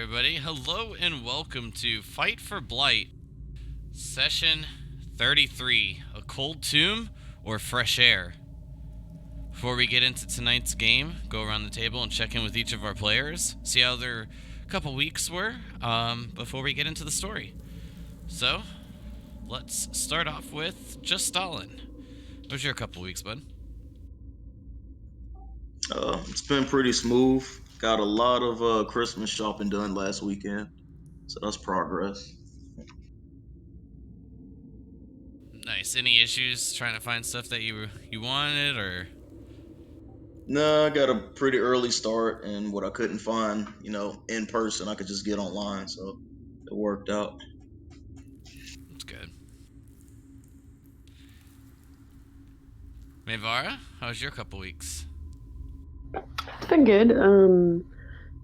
everybody. Hello and welcome to Fight for Blight, Session 33, A Cold Tomb or Fresh Air. Before we get into tonight's game, go around the table and check in with each of our players, see how their couple weeks were, before we get into the story. So, let's start off with just Stalin. How was your couple weeks, bud? It's been pretty smooth. Got a lot of Christmas shopping done last weekend, so that's progress. Nice. Any issues trying to find stuff that you wanted, or? Nah, I got a pretty early start, and what I couldn't find, in person, I could just get online, so it worked out. That's good. Mayvara, how was your couple weeks? It's been good.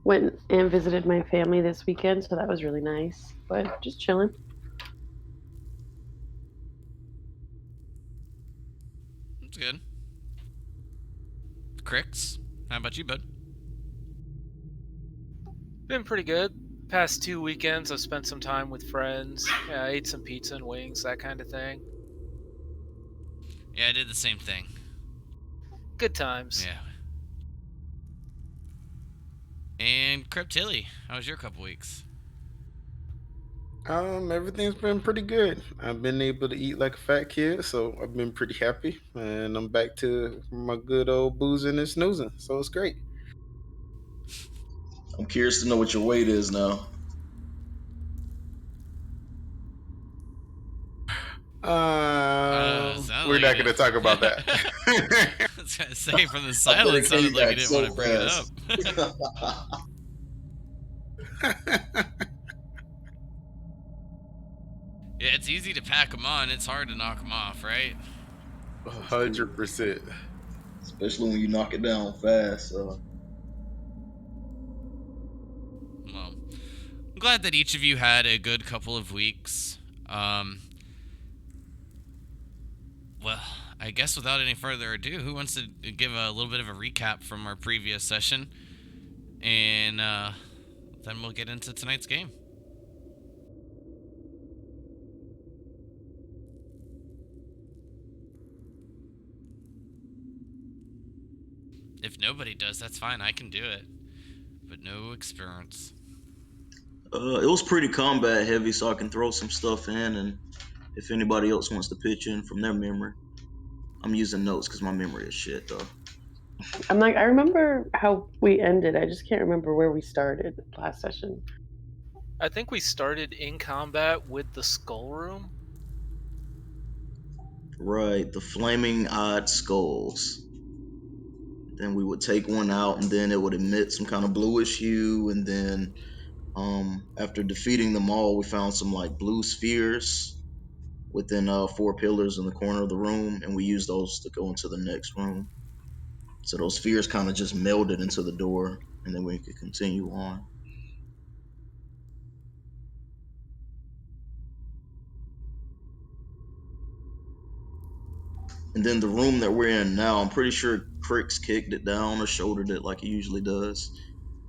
Went and visited my family this weekend, so that was really nice. But just chilling. That's good. Cricks, how about you, bud? Been pretty good. Past 2 weekends, I've spent some time with friends. Yeah, I ate some pizza and wings, that kind of thing. Yeah, I did the same thing. Good times. Yeah. And Cryptilly, how was your couple weeks? Everything's been pretty good. I've been able to eat like a fat kid, so I've been pretty happy. And I'm back to my good old boozing and snoozing, so it's great. I'm curious to know what your weight is now. Sounded We're like not it. going to talk about that. I was gonna say, from the I bet silence, it sounded came like you back didn't so want to bring it up. fast. Yeah, it's easy to pack them on. It's hard to knock them off, right? 100%. Especially when you knock it down fast. Well, I'm glad that each of you had a good couple of weeks. Well, I guess without any further ado, who wants to give a little bit of a recap from our previous session? And then we'll get into tonight's game. If nobody does, that's fine. I can do it. But no experience. It was pretty combat heavy, so I can throw some stuff in, and if anybody else wants to pitch in from their memory. I'm using notes because my memory is shit, though. I remember how we ended. I just can't remember where we started last session. I think we started in combat with the skull room. Right, the flaming odd skulls. Then we would take one out, and then it would emit some kind of bluish hue. And then, after defeating them all, we found some like blue spheres within 4 pillars in the corner of the room, and we used those to go into the next room. So those spheres kind of just melded into the door, and then we could continue on. And then the room that we're in now, I'm pretty sure Crix kicked it down or shouldered it like he usually does.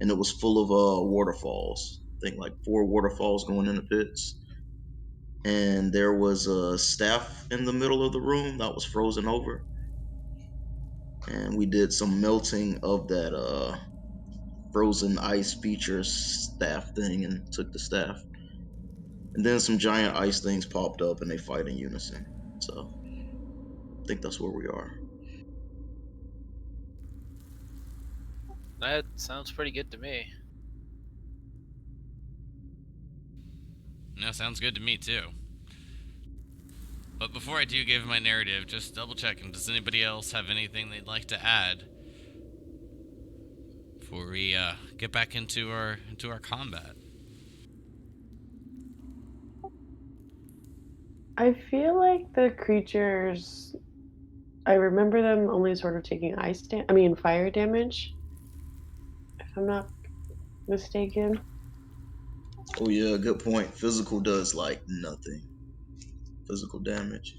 And it was full of waterfalls. I think like 4 waterfalls going in the pits. And there was a staff in the middle of the room that was frozen over. And we did some melting of that frozen ice feature staff thing and took the staff. And then some giant ice things popped up and they fight in unison. So I think that's where we are. That sounds pretty good to me. No, sounds good to me too. But before I do give my narrative, just double checking. Does anybody else have anything they'd like to add before we get back into our combat? I feel like the creatures. I remember them only sort of taking fire damage. If I'm not mistaken. Oh yeah, good point. Physical does like nothing. Physical damage.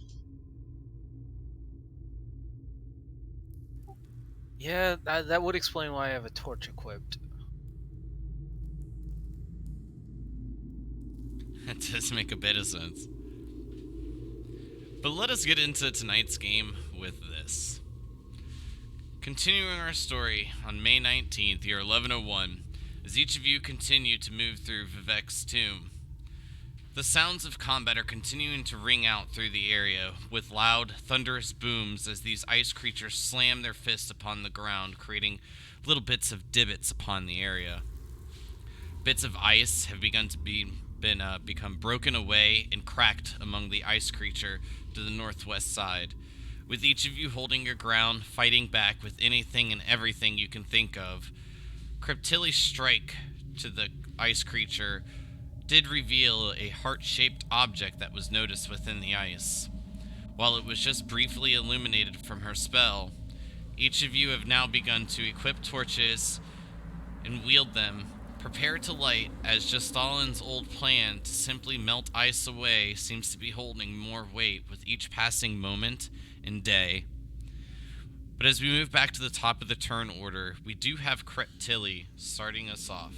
Yeah, that would explain why I have a torch equipped. That does make a bit of sense. But let us get into tonight's game with this. Continuing our story on May 19th, year 1101, as each of you continue to move through Vivek's tomb. The sounds of combat are continuing to ring out through the area with loud, thunderous booms as these ice creatures slam their fists upon the ground, creating little bits of divots upon the area. Bits of ice have begun to become broken away and cracked among the ice creature to the northwest side, with each of you holding your ground, fighting back with anything and everything you can think of. Cryptilli's strike to the ice creature did reveal a heart-shaped object that was noticed within the ice. While it was just briefly illuminated from her spell, each of you have now begun to equip torches and wield them, prepared to light, as just Stalin's old plan to simply melt ice away seems to be holding more weight with each passing moment and day. But as we move back to the top of the turn order, we do have Cryptilli starting us off.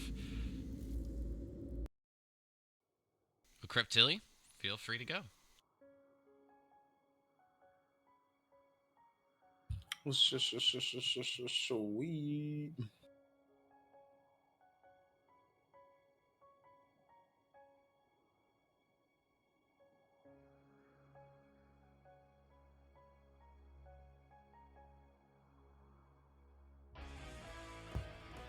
Cryptilli, feel free to go. Sweet.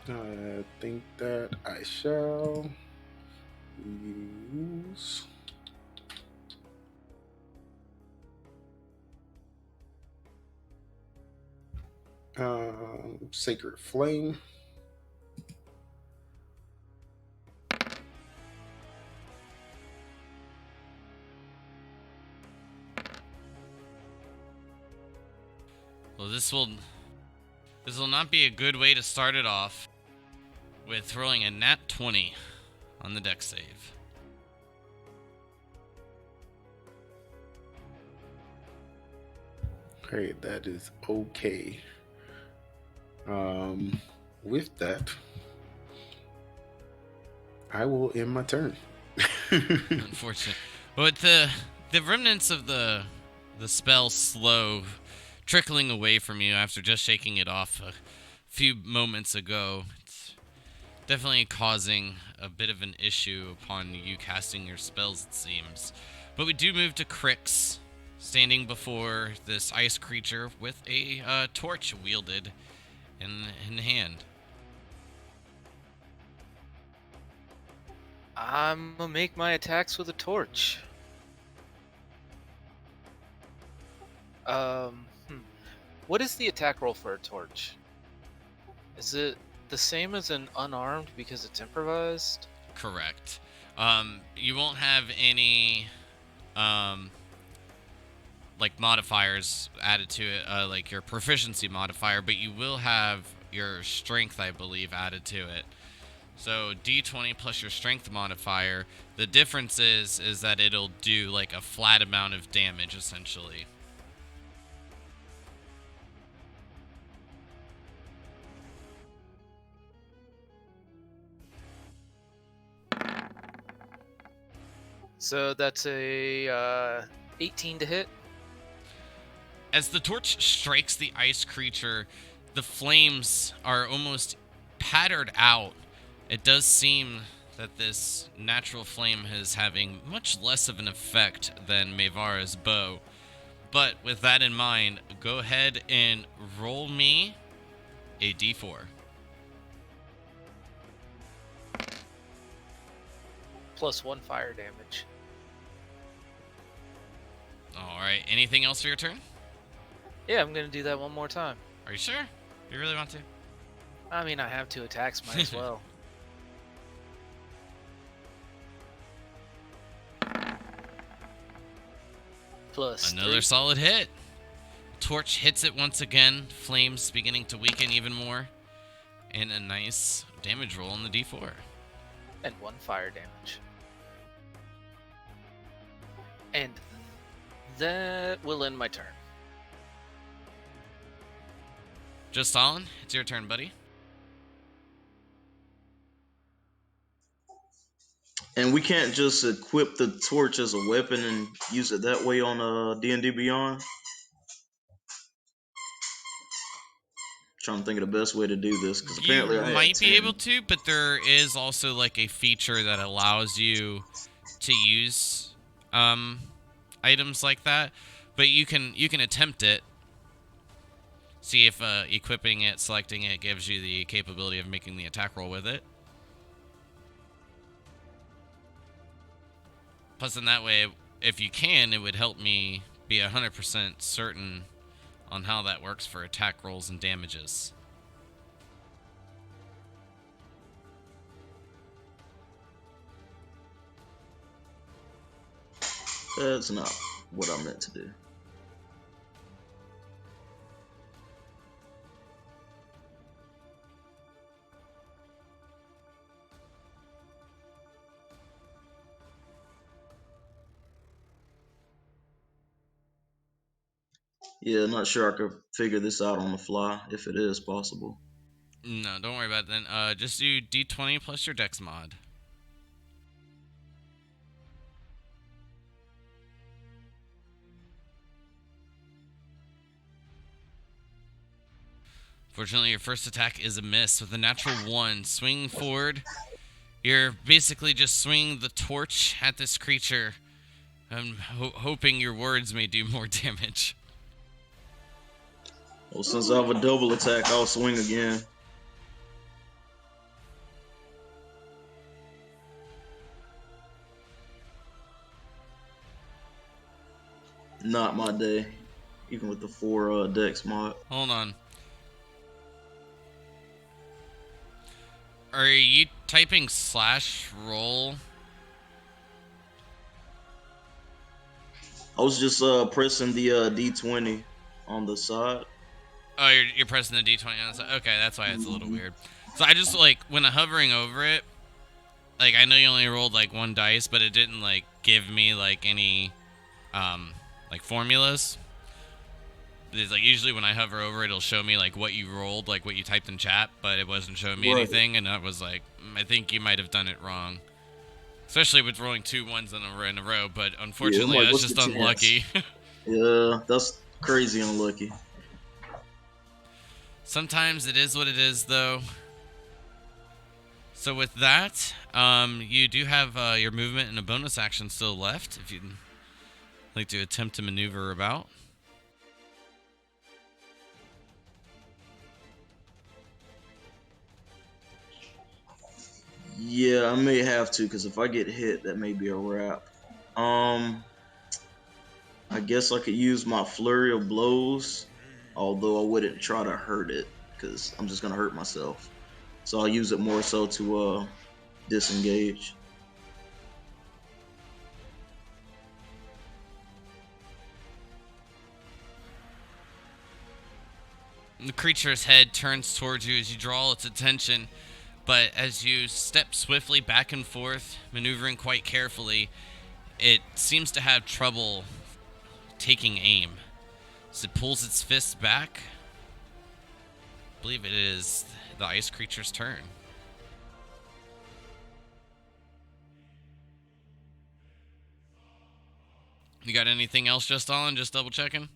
I think that I shall use Sacred Flame. Well, this will not be a good way to start it off with throwing a nat 20 on the dex save. Okay, that is okay. With that, I will end my turn. Unfortunate. But the remnants of the spell slow trickling away from you after just shaking it off a few moments ago. It's definitely causing a bit of an issue upon you casting your spells, it seems. But we do move to Crix, standing before this ice creature with a torch wielded in hand. I'm gonna make my attacks with a torch. What is the attack roll for a torch? Is it the same as an unarmed because it's improvised? Correct. You won't have any like modifiers added to it, like your proficiency modifier, but you will have your strength, I believe, added to it. So D20 plus your strength modifier. The difference is that it'll do like a flat amount of damage, essentially. So that's a 18 to hit. As the torch strikes the ice creature, the flames are almost pattered out. It does seem that this natural flame is having much less of an effect than Mevara's bow. But with that in mind, go ahead and roll me a d4. Plus 1 fire damage. Alright, anything else for your turn? Yeah, I'm gonna do that one more time. Are you sure? You really want to? I mean, I have 2 attacks, might as well. Plus Another 3. solid hit. Torch hits it once again, flames beginning to weaken even more, and a nice damage roll on the d4. And 1 fire damage. And that will end my turn. Just Stalin, it's your turn, buddy. And we can't just equip the torch as a weapon and use it that way on D&D Beyond. Trying to think of the best way to do this because You apparently I had might be 10. able to, but there is also like a feature that allows you to use items like that. But you can attempt it. See if equipping it, selecting it gives you the capability of making the attack roll with it. Plus, in that way, if you can, it would help me be 100% certain on how that works for attack rolls and damages. That's not what I meant to do. Yeah, not sure I could figure this out on the fly, if it is possible. No, don't worry about it then. Just do D20 plus your dex mod. Fortunately, your first attack is a miss with a natural 1. Swinging forward, you're basically just swinging the torch at this creature. I'm hoping your words may do more damage. Well, since I have a double attack, I'll swing again. Not my day, even with the 4 dex mod. Hold on. Are you typing /roll? I was just pressing the D20 on the side. Oh, you're pressing the D20 on the side. Okay, that's why it's a little weird. So I just, like, when hovering over it, like, I know you only rolled, like, 1 dice, but it didn't, like, give me, like, any, like, formulas. It's, like, usually when I hover over it, it'll show me, like, what you rolled, like, what you typed in chat, but it wasn't showing me anything, and I was like, I think you might have done it wrong. Especially with rolling 2 1s in a row, but unfortunately, like, that's just unlucky. Yeah, that's crazy unlucky. Sometimes it is what it is, though. So with that, you do have your movement and a bonus action still left, if you'd like to attempt to maneuver about. Yeah, I may have to, because if I get hit, that may be a wrap. I guess I could use my flurry of blows, although I wouldn't try to hurt it, because I'm just going to hurt myself. So I'll use it more so to disengage. The creature's head turns towards you as you draw its attention, but as you step swiftly back and forth, maneuvering quite carefully, it seems to have trouble taking aim. As it pulls its fist back, I believe it is the ice creature's turn. You got anything else, just on? Just double checking?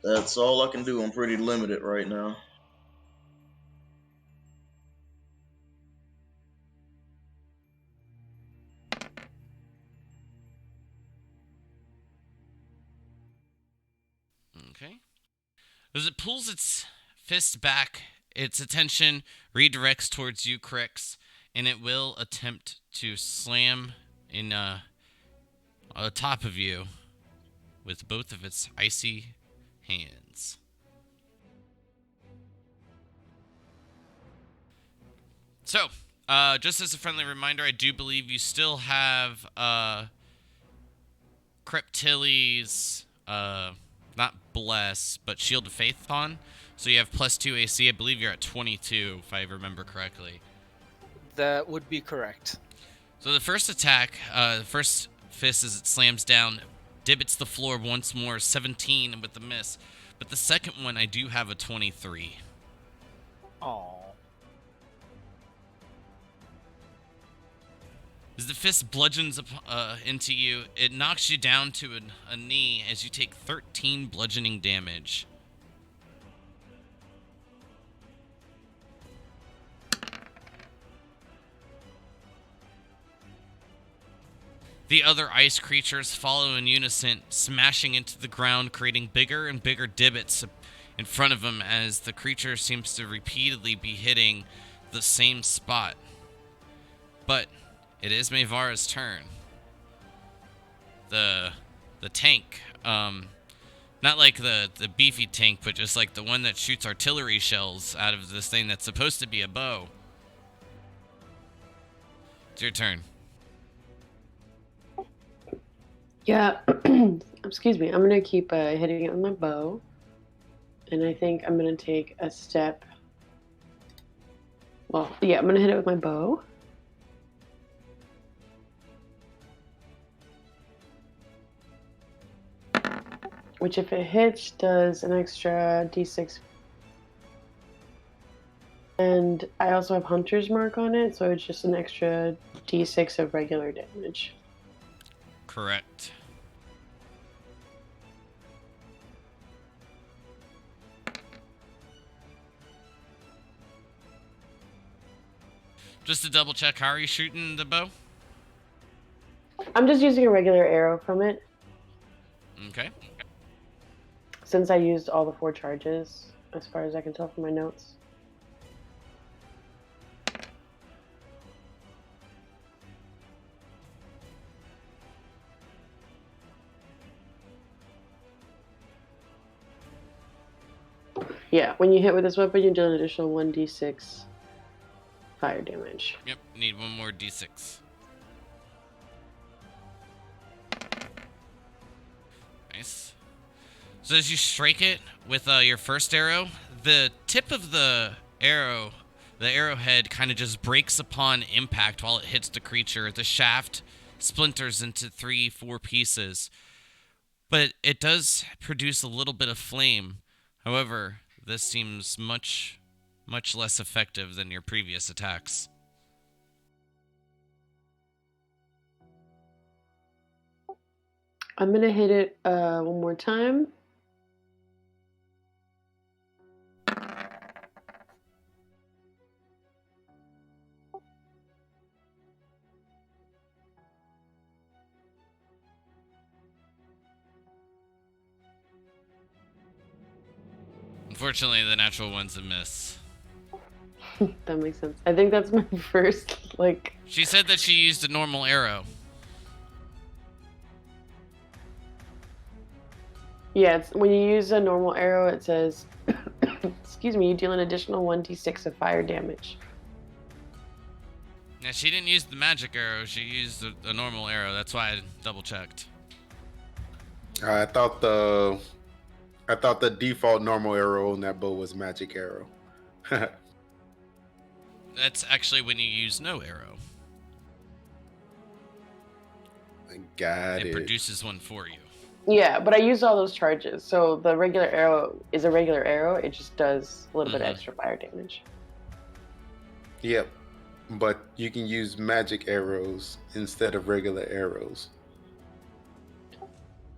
That's all I can do. I'm pretty limited right now. Okay. As it pulls its fist back, its attention redirects towards you, Crix, and it will attempt to slam in on the top of you with both of its icy hands. So, just as a friendly reminder, I do believe you still have Creptilli's not Bless, but Shield of Faith on. So you have +2 AC. I believe you're at 22, if I remember correctly. That would be correct. So the first attack, the first fist as it slams down, divots the floor once more, 17 with the miss. But the second one, I do have a 23. Oh. As the fist bludgeons into you, it knocks you down to a knee as you take 13 bludgeoning damage. The other ice creatures follow in unison, smashing into the ground, creating bigger and bigger divots in front of them as the creature seems to repeatedly be hitting the same spot. But it is Mayvara's turn. The tank, not like the beefy tank, but just like the one that shoots artillery shells out of this thing that's supposed to be a bow. It's your turn. Yeah, excuse me. I'm gonna keep hitting it with my bow, and I think I'm gonna take a step. Well, yeah, I'm gonna hit it with my bow. Which, if it hits, does an extra d6. And I also have Hunter's Mark on it, so it's just an extra d6 of regular damage. Correct. Just to double check, how are you shooting the bow? I'm just using a regular arrow from it, Okay. since I used all the 4 charges, as far as I can tell from my notes. Yeah, when you hit with this weapon, you do an additional 1d6 fire damage. Yep, need one more d6. Nice. So as you strike it with your first arrow, the tip of the arrowhead kind of just breaks upon impact while it hits the creature. The shaft splinters into 3-4 pieces, but it does produce a little bit of flame. However, this seems much less effective than your previous attacks. I'm gonna hit it one more time. Unfortunately, the natural one's a miss. That makes sense. I think that's my first, She said that she used a normal arrow. Yeah, it's, when you use a normal arrow, it says, excuse me, you deal an additional 1d6 of fire damage. Yeah, she didn't use the magic arrow. She used a normal arrow. That's why I double checked. I thought the default normal arrow on that bow was magic arrow. That's actually when you use no arrow. I got It it. produces one for you. Yeah, but I used all those charges, so the regular arrow is a regular arrow. It just does a little bit extra fire damage. Yep. But you can use magic arrows instead of regular arrows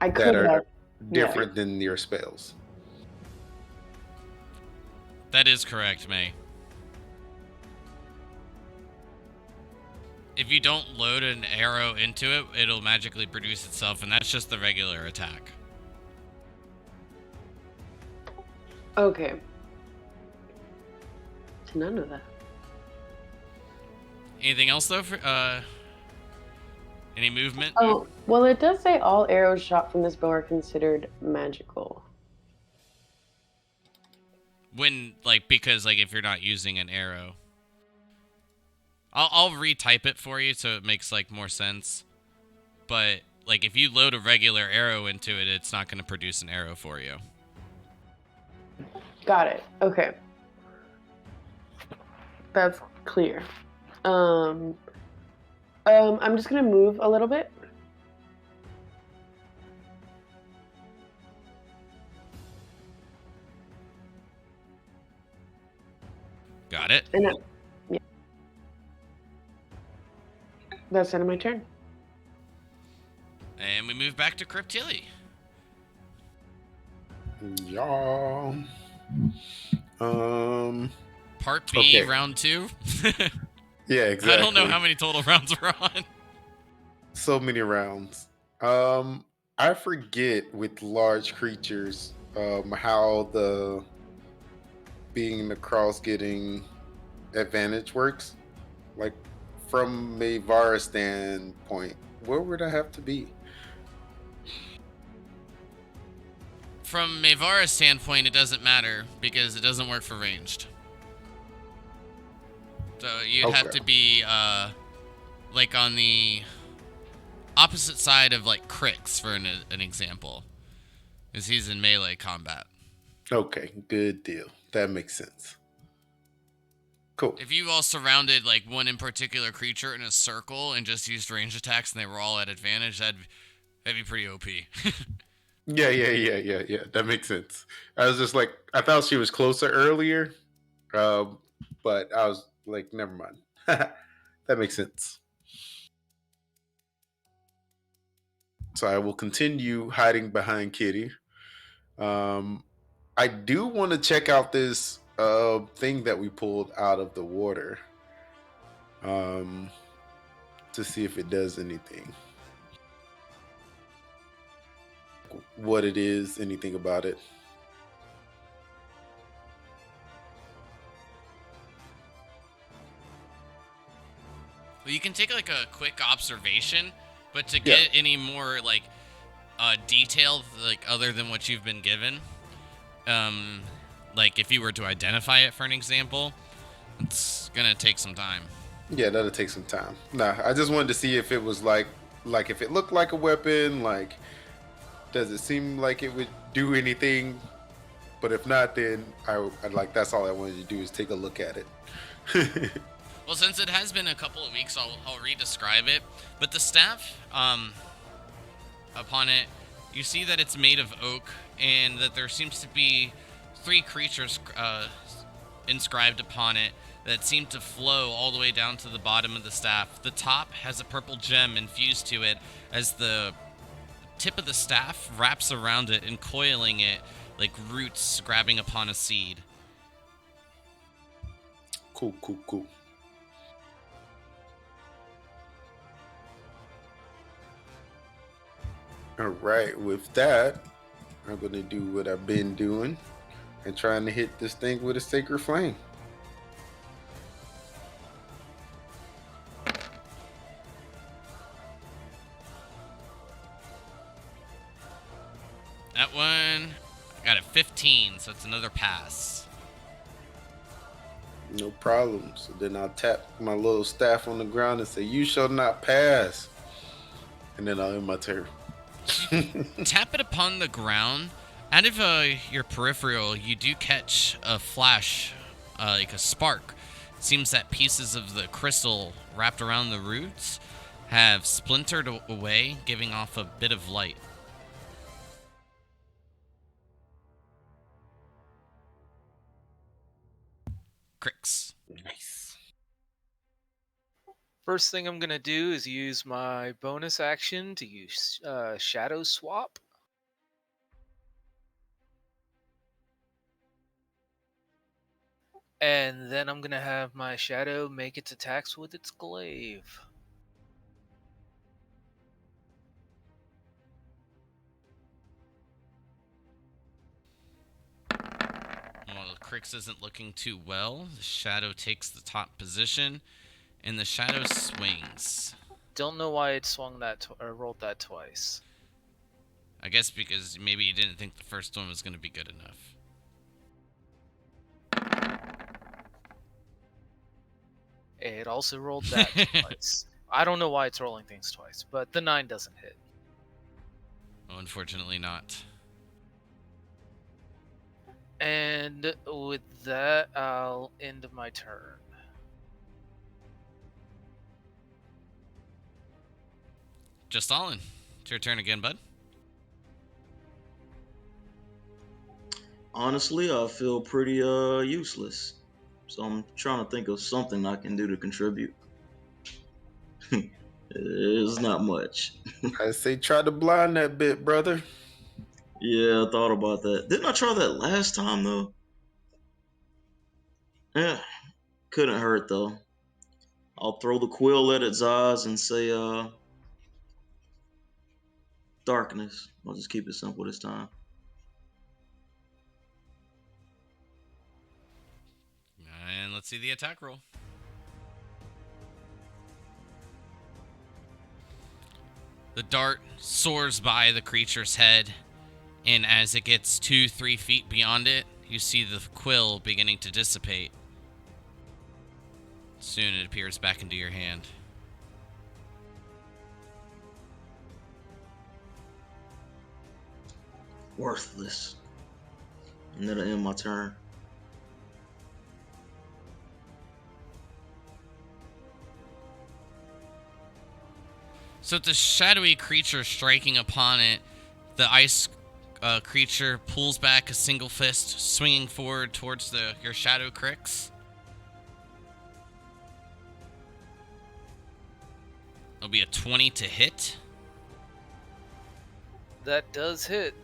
I that could are have. different than your spells. That is correct, May. If you don't load an arrow into it, it'll magically produce itself, and that's just the regular attack. Okay. Did not know that. Anything else, though? Any movement? Oh, well, it does say all arrows shot from this bow are considered magical. Because if you're not using an arrow. I'll retype it for you so it makes more sense. But if you load a regular arrow into it, it's not going to produce an arrow for you. Got it. Okay. That's clear. I'm just gonna move a little bit. Got it? And yeah. That's the end of my turn. And we move back to Cryptilli. Yeah. Part B, Okay. round 2. Yeah, exactly. I don't know how many total rounds we're on. So many rounds. I forget with large creatures how the being in the cross getting advantage works. Like from a Vara standpoint, where would I have to be? From Mevara's standpoint, it doesn't matter because it doesn't work for ranged. So you'd have Okay. to be like on the opposite side of like Crix for an example, because he's in melee combat. Okay, good deal. That makes sense. Cool. If you all surrounded like one in particular creature in a circle and just used range attacks and they were all at advantage, that'd be pretty OP. Yeah. That makes sense. I was just like, I thought she was closer earlier, but I was like, never mind. That makes sense. So I will continue hiding behind Kitty. I do want to check out this thing that we pulled out of the water to see if it does anything. What it is, anything about it. Well, you can take like a quick observation, but to get any more like detail, like other than what you've been given, like if you were to identify it for an example, it's gonna take some time. Yeah, that'll take some time. Nah, I just wanted to see if it was like if it looked like a weapon, like does it seem like it would do anything? But if not, then I'd like that's all I wanted to do is take a look at it. Well, since it has been a couple of weeks, I'll re-describe it. But the staff, upon it, you see that it's made of oak, and that there seems to be 3 creatures inscribed upon it that seem to flow all the way down to the bottom of the staff. The top has a purple gem infused to it as the tip of the staff wraps around it, encoiling it like roots grabbing upon a seed. Cool. All right, with that, I'm going to do what I've been doing and trying to hit this thing with a sacred flame. That one got a 15, so it's another pass. No problem. So then I'll tap my little staff on the ground and say, "You shall not pass." And then I'll end my turn. Tap it upon the ground. Out of your peripheral, you do catch a flash, like a spark. It seems that pieces of the crystal wrapped around the roots have splintered away, giving off a bit of light. Crix. Nice. First thing I'm going to do is use my bonus action to use Shadow Swap. And then I'm going to have my shadow make its attacks with its glaive. Well, Crix isn't looking too well. The shadow takes the top position, and the shadow swings. Don't know why it swung that or rolled that twice. I guess because maybe you didn't think the first one was going to be good enough. It also rolled that twice. I don't know why it's rolling things twice, but the 9 doesn't hit. Oh, unfortunately not. And with that, I'll end my turn. Just Stalin. It's your turn again, bud. Honestly, I feel pretty useless. So I'm trying to think of something I can do to contribute. It's not much. I say try to blind that bit, brother. Yeah, I thought about that. Didn't I try that last time though? Yeah, couldn't hurt though. I'll throw the quill at its eyes and say, darkness. I'll just keep it simple this time. And let's see the attack roll. The dart soars by the creature's head, and as it gets 2-3 feet beyond it, you see the quill beginning to dissipate. Soon it appears back into your hand. Worthless. And that'll end my turn. So with the shadowy creature striking upon it, the ice creature pulls back a single fist, swinging forward towards your shadow cricks. It'll be a 20 to hit. That does hit.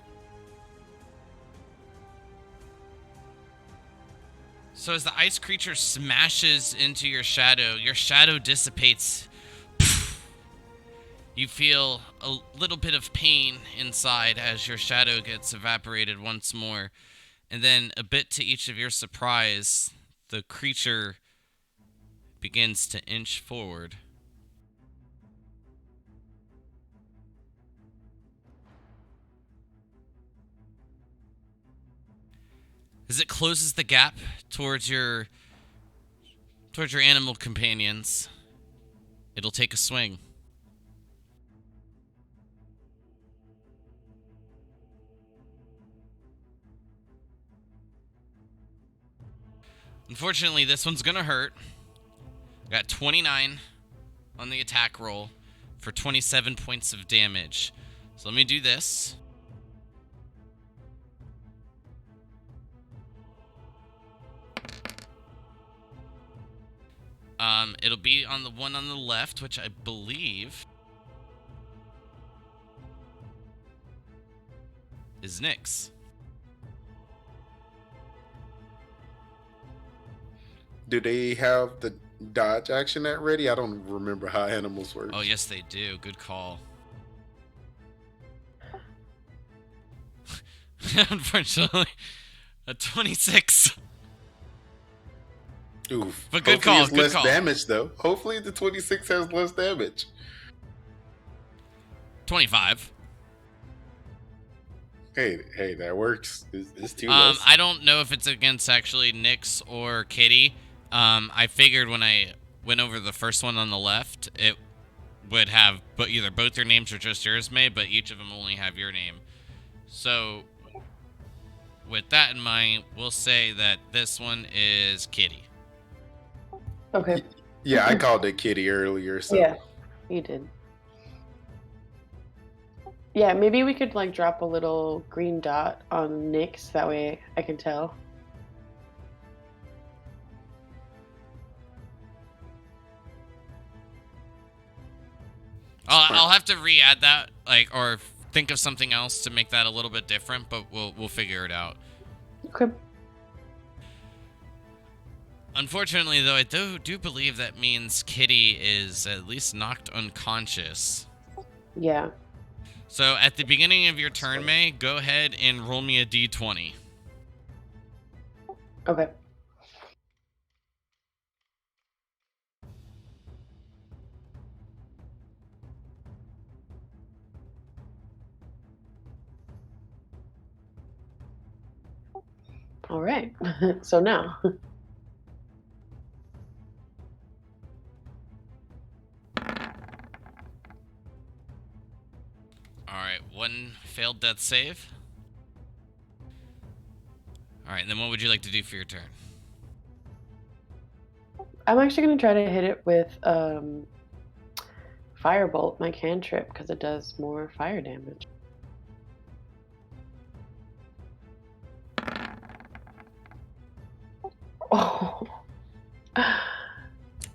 So as the ice creature smashes into your shadow dissipates. You feel a little bit of pain inside as your shadow gets evaporated once more. And then, a bit to each of your surprise, the creature begins to inch forward. As it closes the gap towards your animal companions, it'll take a swing. Unfortunately, this one's gonna hurt. Got 29 on the attack roll for 27 points of damage. So let me do this. It'll be on the one on the left, which I believe is Nyx. Do they have the dodge action at ready? I don't remember how animals work. Oh, yes, they do. Good call. Unfortunately, a 26. Oof. But good Hopefully call, it's good less call. damage, though. Hopefully the 26 has less damage. 25. Hey, that works. It's too less. I don't know if it's against actually Nyx or Kitty. I figured when I went over the first one on the left, it would have either both your names or just yours made, but each of them only have your name. So, with that in mind, we'll say that this one is Kitty. Okay. Yeah, I called it Kitty earlier, so. Yeah, you did. Yeah, maybe we could like drop a little green dot on Nyx, that way I can tell. I'll have to re-add that, or think of something else to make that a little bit different, but we'll figure it out. Okay. Unfortunately, though, I do believe that means Kitty is at least knocked unconscious. Yeah. So at the beginning of your turn, May, go ahead and roll me a d20. Okay. All right. So now. Alright, one failed death save. Alright, then what would you like to do for your turn? I'm actually going to try to hit it with Firebolt, my cantrip, because it does more fire damage. Oh.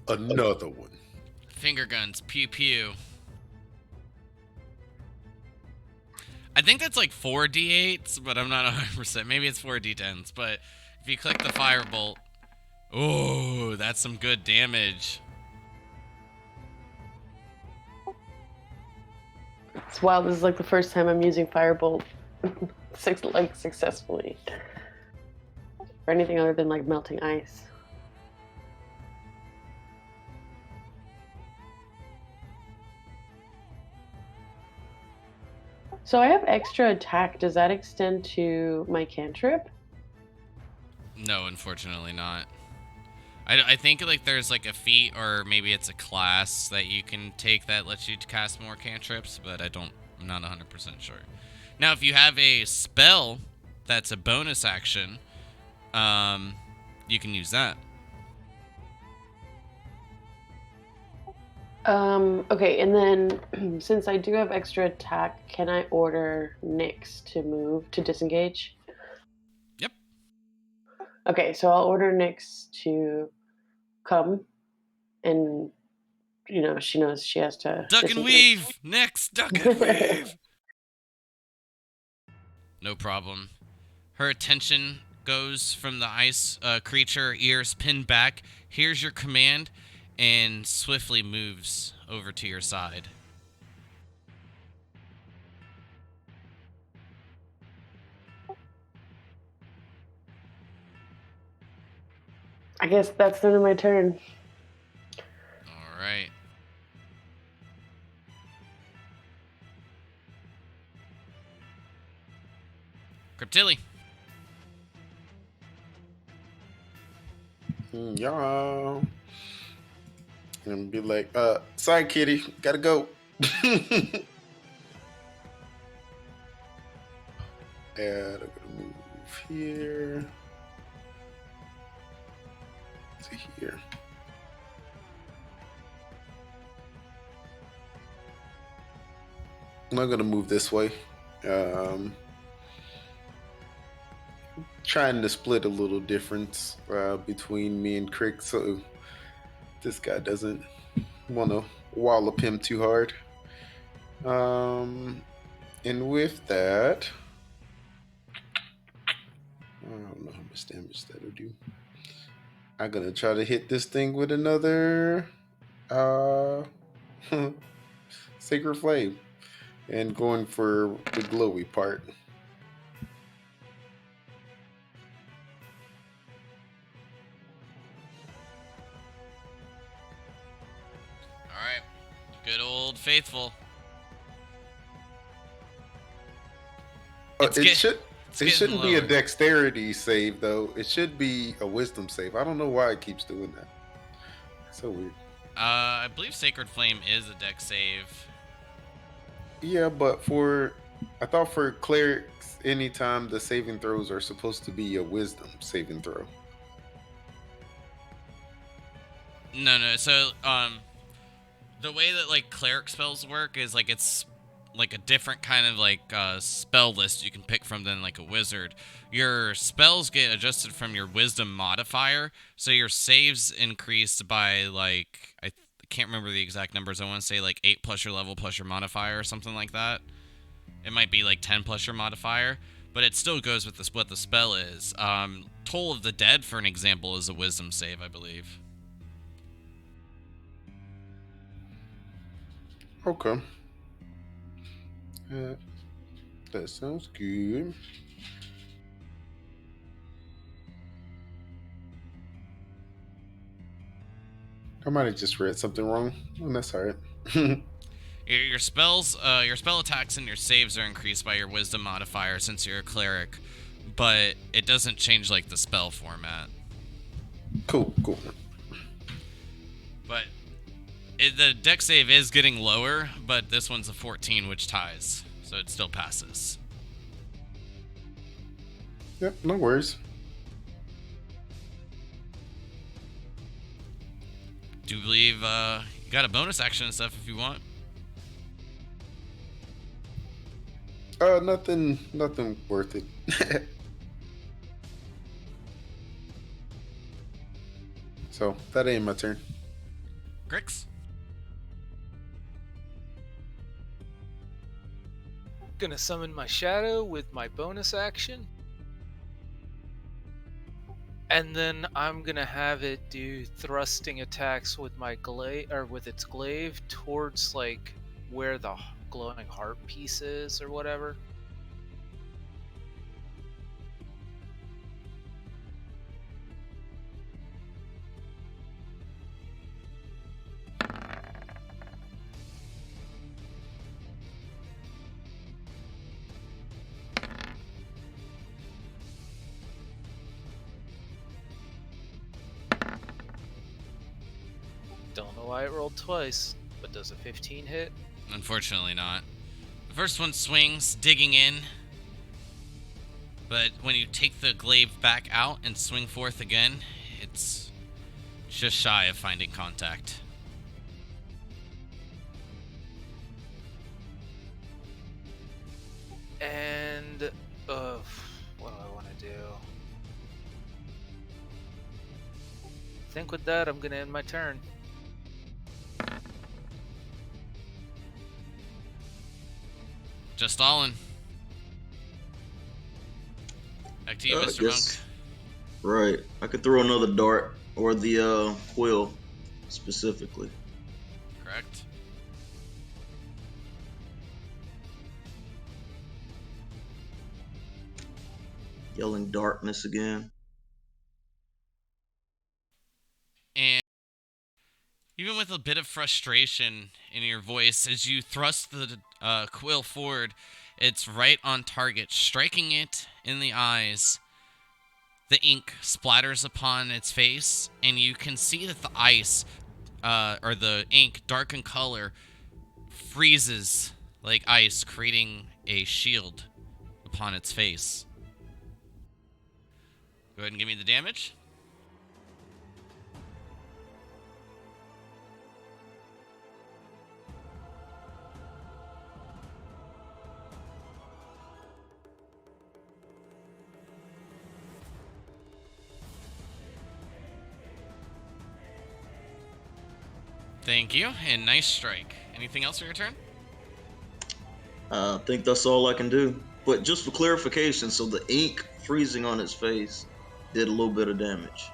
Another one. Finger guns, pew pew. I think that's like 4d8s, but I'm not 100%. Maybe it's 4d10s. But if you click the firebolt, oh, that's some good damage. It's wild. This is like the first time I'm using firebolt successfully. Or anything other than like melting ice. So I have extra attack. Does that extend to my cantrip? No, unfortunately not. I think like there's like a feat or maybe it's a class that you can take that lets you cast more cantrips, but I'm not 100% sure. Now, if you have a spell that's a bonus action, you can use that. Okay, and then since I do have extra attack, can I order Nyx to move, to disengage? Yep. Okay, so I'll order Nyx to come, and she knows she has to Duck and disengage. weave! Next, duck and weave! No problem. Her attention goes from the ice creature, ears pinned back, hears your command, and swiftly moves over to your side. I guess that's the end of my turn. All right. Cryptilli. Yeah. And be like, sorry, kitty, gotta go. And I'm gonna move here to here. I'm not gonna move this way. Trying to split a little difference between me and Crick, so this guy doesn't want to wallop him too hard. And with that, I don't know how much damage that'll do. I'm gonna try to hit this thing with another Sacred Flame, and going for the glowy part. All right. Good old faithful. It shouldn't be a lower. dexterity save though. It should be a wisdom save. I don't know why it keeps doing that. So weird. I believe Sacred Flame is a dex save. Yeah, but I thought for clerics, anytime the saving throws are supposed to be a wisdom saving throw. No. So, the way that like cleric spells work is like it's like a different kind of like spell list you can pick from than like a wizard. Your spells get adjusted from your wisdom modifier, so your saves increase by like I can't remember the exact numbers. I want to say like 8 plus your level plus your modifier or something like that. It might be like 10 plus your modifier, but it still goes with what the spell is. Toll of the Dead, for an example, is a wisdom save, I believe. Okay. That sounds good. I might have just read something wrong. Well, that's alright. Your spells, your spell attacks and your saves are increased by your wisdom modifier since you're a cleric, but it doesn't change like the spell format. Cool. But the dex save is getting lower, but this one's a 14, which ties, so it still passes. Yep, no worries. Do you believe you got a bonus action and stuff if you want? Nothing worth it. So that ain't my turn. Grix? Gonna summon my shadow with my bonus action. And then I'm gonna have it do thrusting attacks with my with its glaive towards like where the glowing heart piece is or whatever. Don't know why it rolled twice, but does a 15 hit? Unfortunately not. The first one swings, digging in, but when you take the glaive back out and swing forth again, it's just shy of finding contact. And, what do I want to do? I think with that, I'm gonna end my turn. Just all in. Back to you, I Mr. guess- Monk. Right. I could throw another dart or the quill specifically. Correct. Yelling darkness again. And even with a bit of frustration in your voice, as you thrust the quill forward, it's right on target, striking it in the eyes. The ink splatters upon its face, and you can see that the ice, or the ink, dark in color, freezes like ice, creating a shield upon its face. Go ahead and give me the damage. Thank you, and nice strike. Anything else for your turn? I think that's all I can do. But just for clarification, so the ink freezing on its face did a little bit of damage.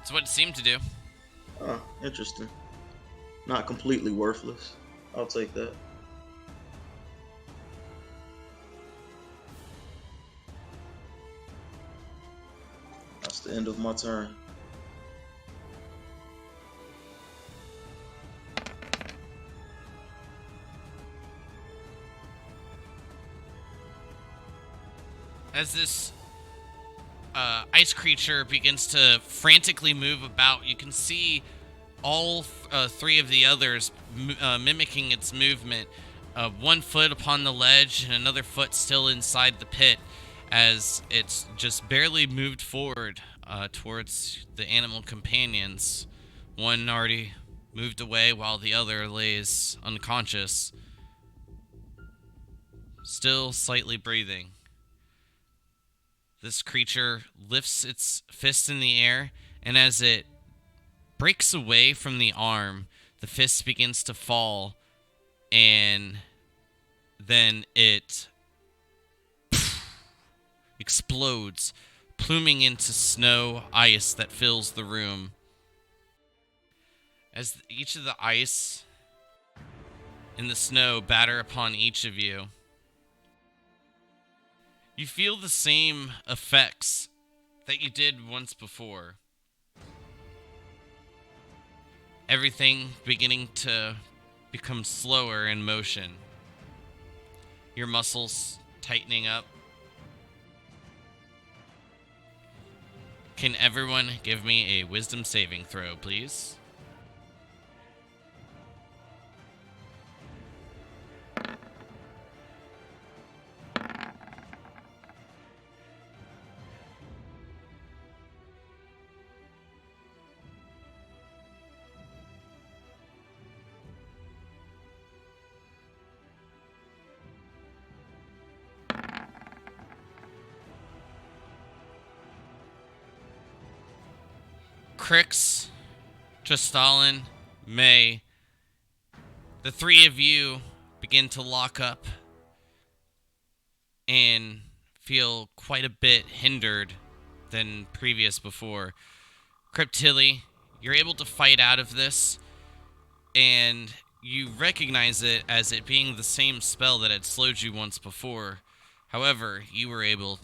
It's what it seemed to do. Interesting. Not completely worthless. I'll take that. That's the end of my turn. As this ice creature begins to frantically move about, you can see all three of the others mimicking its movement. 1 foot upon the ledge and another foot still inside the pit, as it's just barely moved forward towards the animal companions. One already moved away while the other lays unconscious, still slightly breathing. This creature lifts its fist in the air, and as it breaks away from the arm, the fist begins to fall, and then it explodes, pluming into snow ice that fills the room. As each of the ice and the snow batter upon each of you, you feel the same effects that you did once before. Everything beginning to become slower in motion. Your muscles tightening up. Can everyone give me a wisdom saving throw, please? Crix, Tristalin, May, the three of you begin to lock up and feel quite a bit hindered than previous before. Cryptilli, you're able to fight out of this, and you recognize it as it being the same spell that had slowed you once before. However, you were able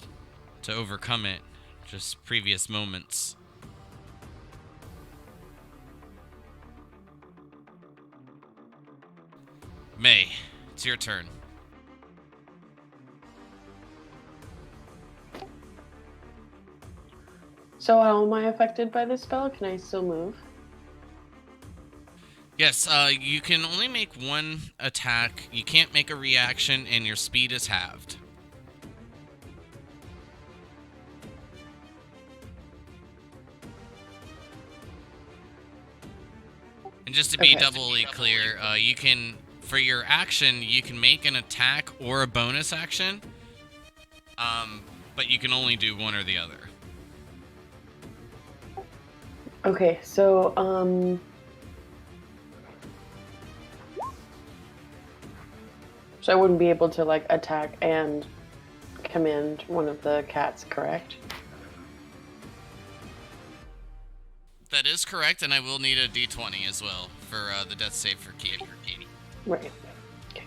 to overcome it just previous moments. May, it's your turn. So how am I affected by this spell? Can I still move? Yes, you can only make one attack. You can't make a reaction, and your speed is halved. And just to be Okay. doubly clear, you can, for your action, you can make an attack or a bonus action, but you can only do one or the other. Okay, so so I wouldn't be able to like attack and command one of the cats, correct? That is correct, and I will need a d20 as well for the death save for Katie. Right. Okay.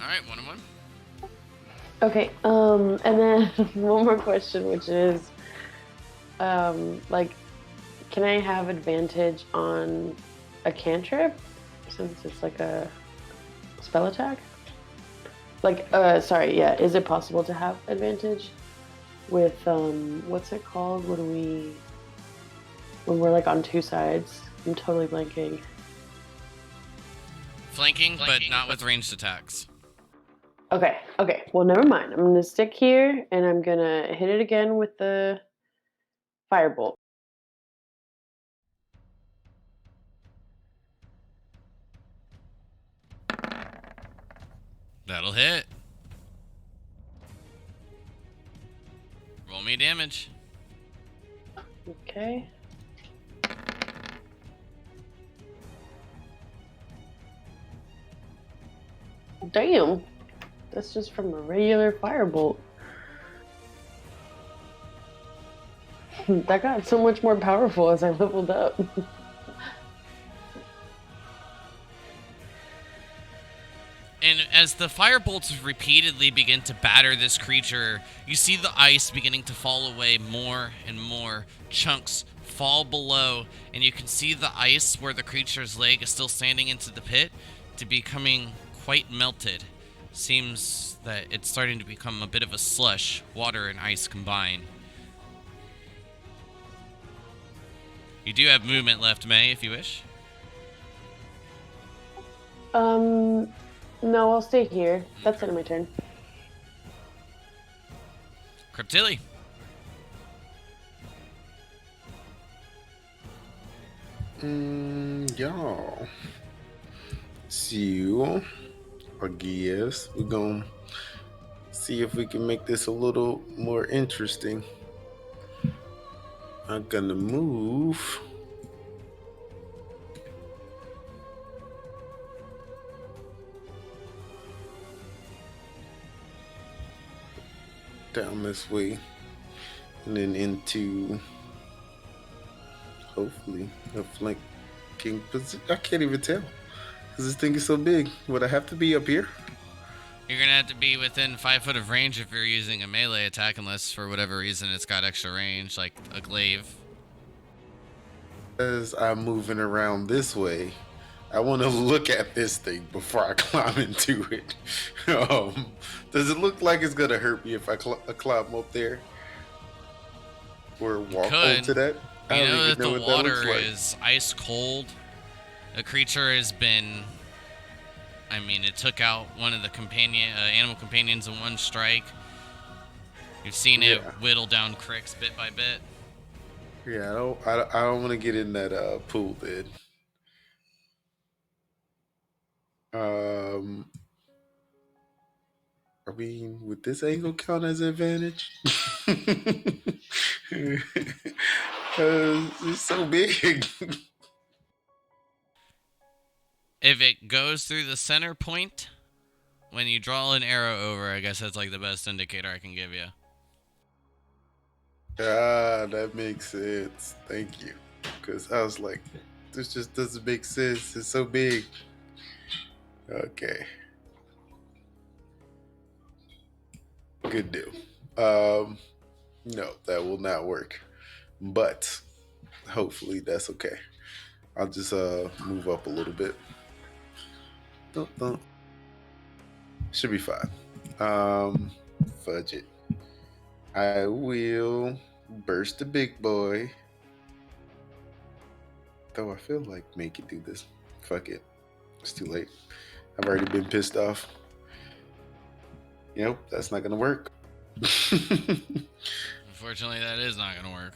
All right, 1 and 1. Okay, and then one more question, which is, like, can I have advantage on a cantrip since it's like a spell attack? Like, sorry, yeah, is it possible to have advantage with, what's it called when we're like on two sides? I'm totally blanking. Flanking, but not with ranged attacks. Okay, well, never mind. I'm gonna stick here and I'm gonna hit it again with the firebolt. That'll hit. Roll me damage. Okay. Damn. That's just from a regular firebolt. That got so much more powerful as I leveled up. And as the firebolts repeatedly begin to batter this creature, you see the ice beginning to fall away more and more. Chunks fall below, and you can see the ice where the creature's leg is still standing into the pit to becoming quite melted. Seems that it's starting to become a bit of a slush, water and ice combined. You do have movement left, May, if you wish. No, I'll stay here. That's it on my turn. Cryptilli. Y'all. So, I guess we're gonna see if we can make this a little more interesting. I'm gonna move down this way and then into hopefully a flanking position. I can't even tell because this thing is so big. Would I have to be up here? You're going to have to be within 5 foot of range if you're using a melee attack, unless for whatever reason it's got extra range, like a glaive. As I'm moving around this way, I want to look at this thing before I climb into it. Does it look like it's going to hurt me if I climb up there? Or walk onto that? You know that the water is ice cold. The creature has been... I mean, it took out one of the animal companions in one strike. You've seen it whittle down Crix bit by bit. Yeah, I don't want to get in that pool then. I mean, would this angle count as an advantage? so big. If it goes through the center point, when you draw an arrow over, I guess that's like the best indicator I can give you. That makes sense. Thank you. Because I was like, this just doesn't make sense. It's so big. Okay. Good deal. No, that will not work. But hopefully that's okay. I'll just move up a little bit. Dun, dun. Should be fine. Fudge it. I will burst the big boy. Though I feel like make it do this. Fuck it. It's too late. I've already been pissed off. Yep, that's not gonna work. Unfortunately, that is not going to work.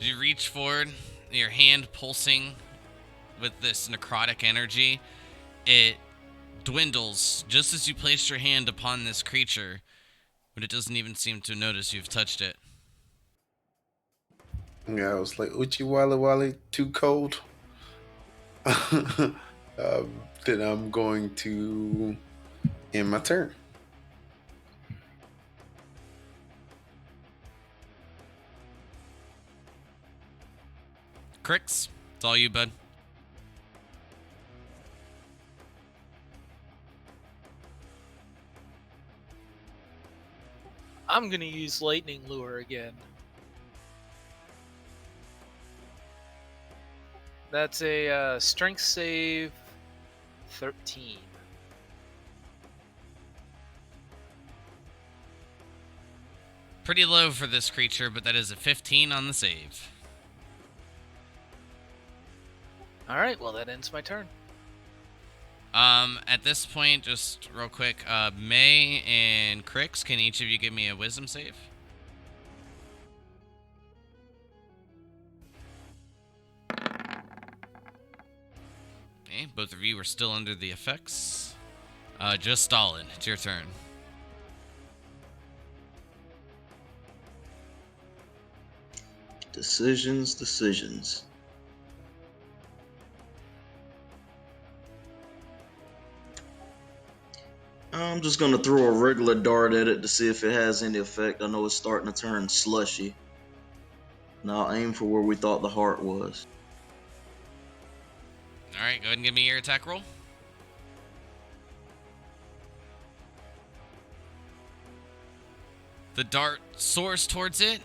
As you reach forward, your hand pulsing with this necrotic energy, it dwindles just as you place your hand upon this creature, but it doesn't even seem to notice you've touched it. Yeah, I was like, Uchi Wally Wally, too cold. Then I'm going to end my turn. Crix, it's all you, bud. I'm gonna use lightning lure again. That's a strength save 13. Pretty low for this creature, but that is a 15 on the save. Alright, well that ends my turn. At this point, just real quick, May and Crix, can each of you give me a wisdom save? Okay, both of you are still under the effects. Just Stalin, it's your turn. Decisions. I'm just gonna throw a regular dart at it to see if it has any effect. I know it's starting to turn slushy. Now aim for where we thought the heart was. Alright, go ahead and give me your attack roll. The dart soars towards it,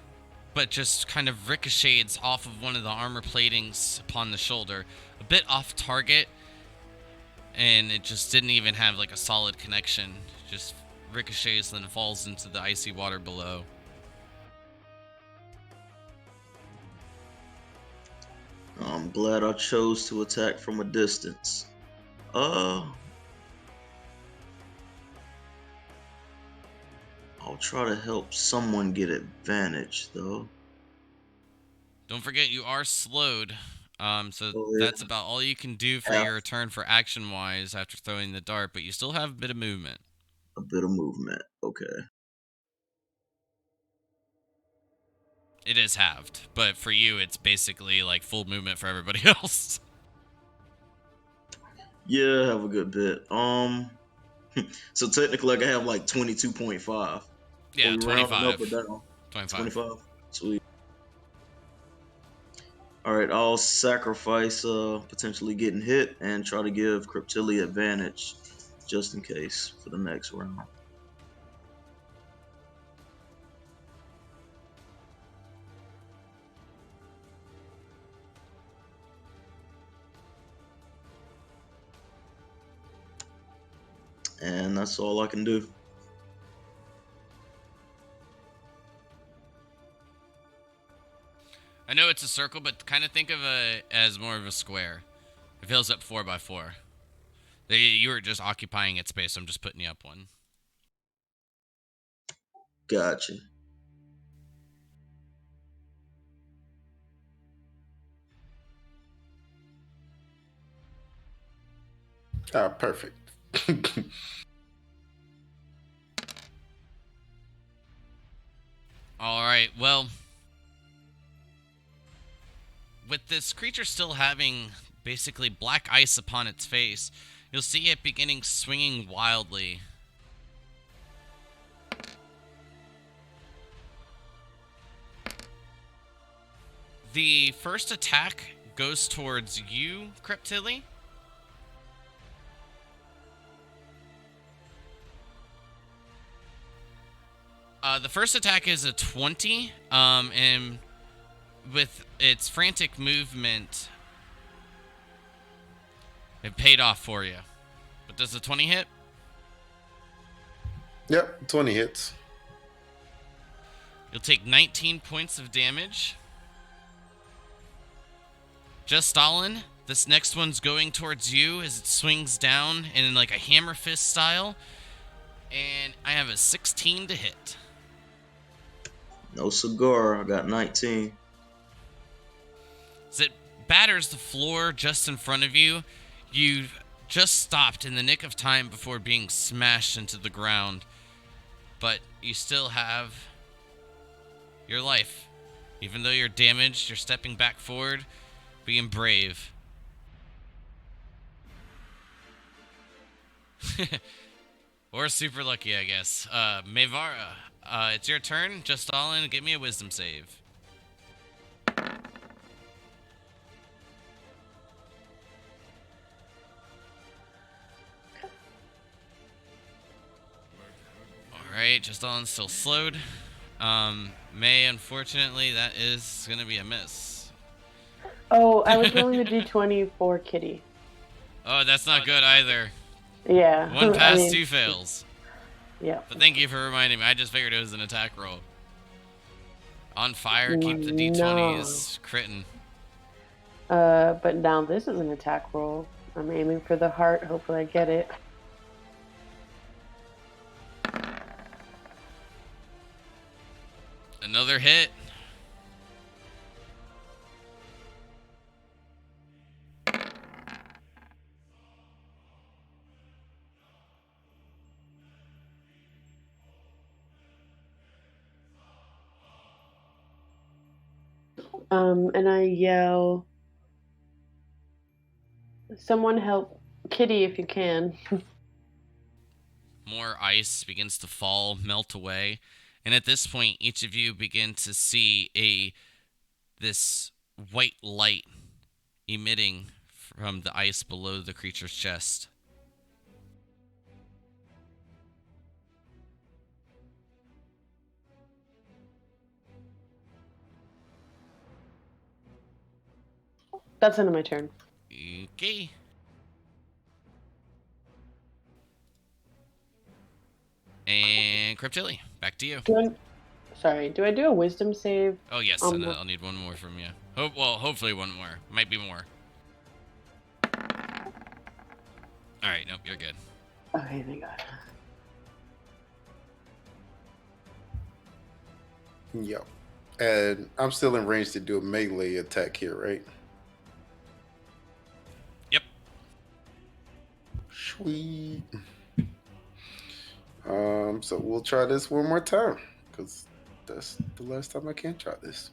but just kind of ricochets off of one of the armor platings upon the shoulder. A bit off target, and it just didn't even have like a solid connection. Just ricochets and then falls into the icy water below. I'm glad I chose to attack from a distance. I'll try to help someone get advantage, though. Don't forget, you are slowed. So Oh, yeah. that's about all you can do for your turn for action-wise after throwing the dart, but you still have a bit of movement. A bit of movement. Okay. It is halved, but for you, it's basically like full movement for everybody else. Yeah, I have a good bit. So technically I can have like 22.5. Yeah, Are we rounding 25. up or down? 25. 25. Sweet. Alright, I'll sacrifice potentially getting hit and try to give Cryptili advantage just in case for the next round. And that's all I can do. I know it's a circle, but kind of think of it as more of a square. It fills up 4x4. You were just occupying its space, so I'm just putting you up one. Gotcha. Perfect. All right, well, with this creature still having basically black ice upon its face, you'll see it beginning swinging wildly. The first attack goes towards you, Cryptilli. The first attack is a 20, and with its frantic movement, it paid off for you. But does the 20 hit? Yep, 20 hits. You'll take 19 points of damage. Just Stalin, this next one's going towards you as it swings down in like a hammer fist style. And I have a 16 to hit. No cigar. I got 19. As it batters the floor just in front of you, you've just stopped in the nick of time before being smashed into the ground. But you still have your life. Even though you're damaged, you're stepping back forward, being brave. Or super lucky, I guess. Mevara, it's your turn. Just all in. Give me a wisdom save. Alright, just all in still slowed. May, unfortunately, that is going to be a miss. Oh, I was rolling the d20 for Kitty. Oh, that's not good either. Yeah. One pass, two fails. Yeah. But thank you for reminding me. I just figured it was an attack roll. On fire, keep the d20s critting. But now this is an attack roll. I'm aiming for the heart. Hopefully I get it. Another hit. And I yell, "Someone help Kitty if you can." More ice begins to fall, melt away. And at this point, each of you begin to see this white light emitting from the ice below the creature's chest. That's the end of my turn. Okay. And Cryptilli, back to you. Do I do a wisdom save? Oh, yes, and I'll need one more from you. Hopefully one more. Might be more. Alright, nope, you're good. Okay, thank God. Yep. And I'm still in range to do a melee attack here, right? Yep. Sweet. So we'll try this one more time, because that's the last time I can try this.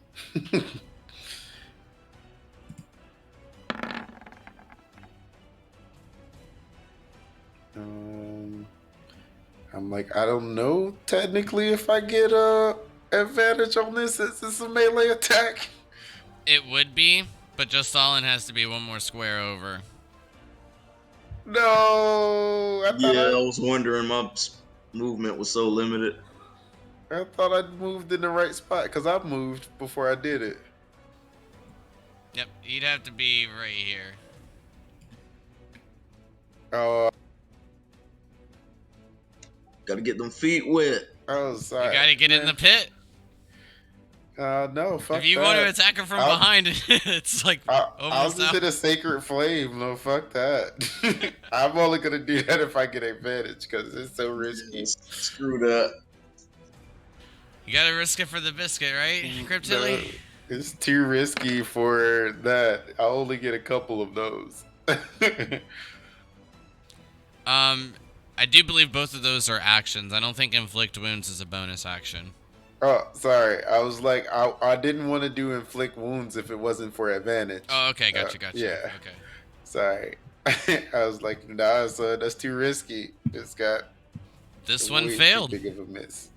I'm like, I don't know technically if I get a advantage on this since it's a melee attack. It would be, but just Stalin has to be one more square over. No, I was wondering. My movement was so limited. I thought I moved in the right spot because I moved before I did it. Yep, you'd have to be right here. Gotta get them feet wet. Oh, sorry. You gotta get in the pit. No, fuck If you that. want to attack her from behind, it's like I'll almost just out. hit a sacred flame. No, fuck that. I'm only gonna do that if I get advantage because it's so risky. Screw that. You gotta risk it for the biscuit, right, Cryptilli? No, it's too risky for that. I only get a couple of those. I do believe both of those are actions. I don't think inflict wounds is a bonus action. Oh, sorry. I was like, I didn't want to do inflict wounds if it wasn't for advantage. Oh, okay, gotcha. Yeah. Okay. Sorry. I was like, nah, so that's too risky. It's got This one way too failed. big of a miss.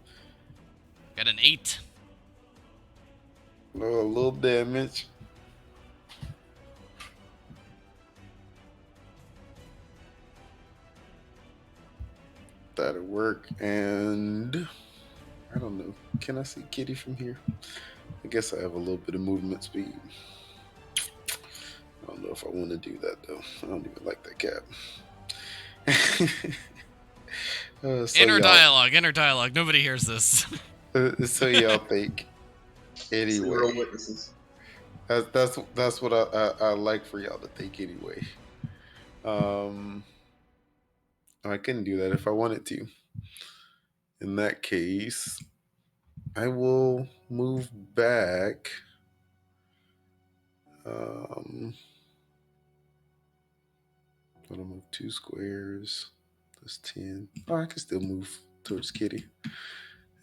Got an 8. A little damage. That'll work. And I don't know. Can I see Kitty from here? I guess I have a little bit of movement speed. I don't know if I want to do that though. I don't even like that cat. Inner dialogue. Nobody hears this. So y'all think. Anyway, 0 witnesses. that's what I like for y'all to think anyway. I couldn't do that if I wanted to. In that case, I will move back. I'll move 2 squares. That's 10. Oh, I can still move towards Kitty.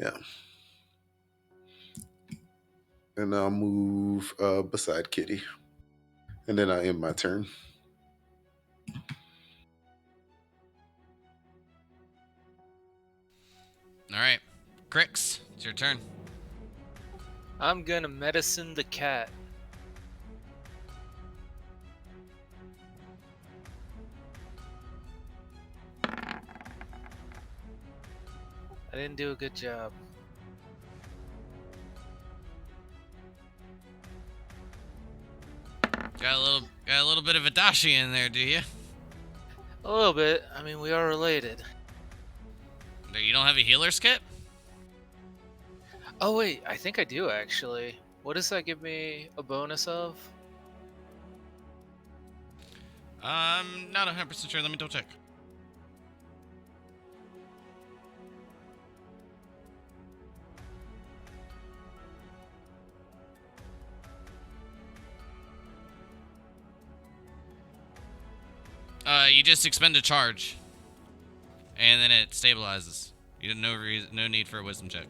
Yeah. And I'll move beside Kitty. And then I end my turn. Alright. Crix, it's your turn. I'm gonna medicine the cat. I didn't do a good job. Got a little bit of Adachi in there, do you? A little bit. I mean, we are related. You don't have a healer's kit? Oh wait, I think I do actually. What does that give me a bonus of? I'm not 100% sure. Let me double check. You just expend a charge, and then it stabilizes. You have no need for a wisdom check.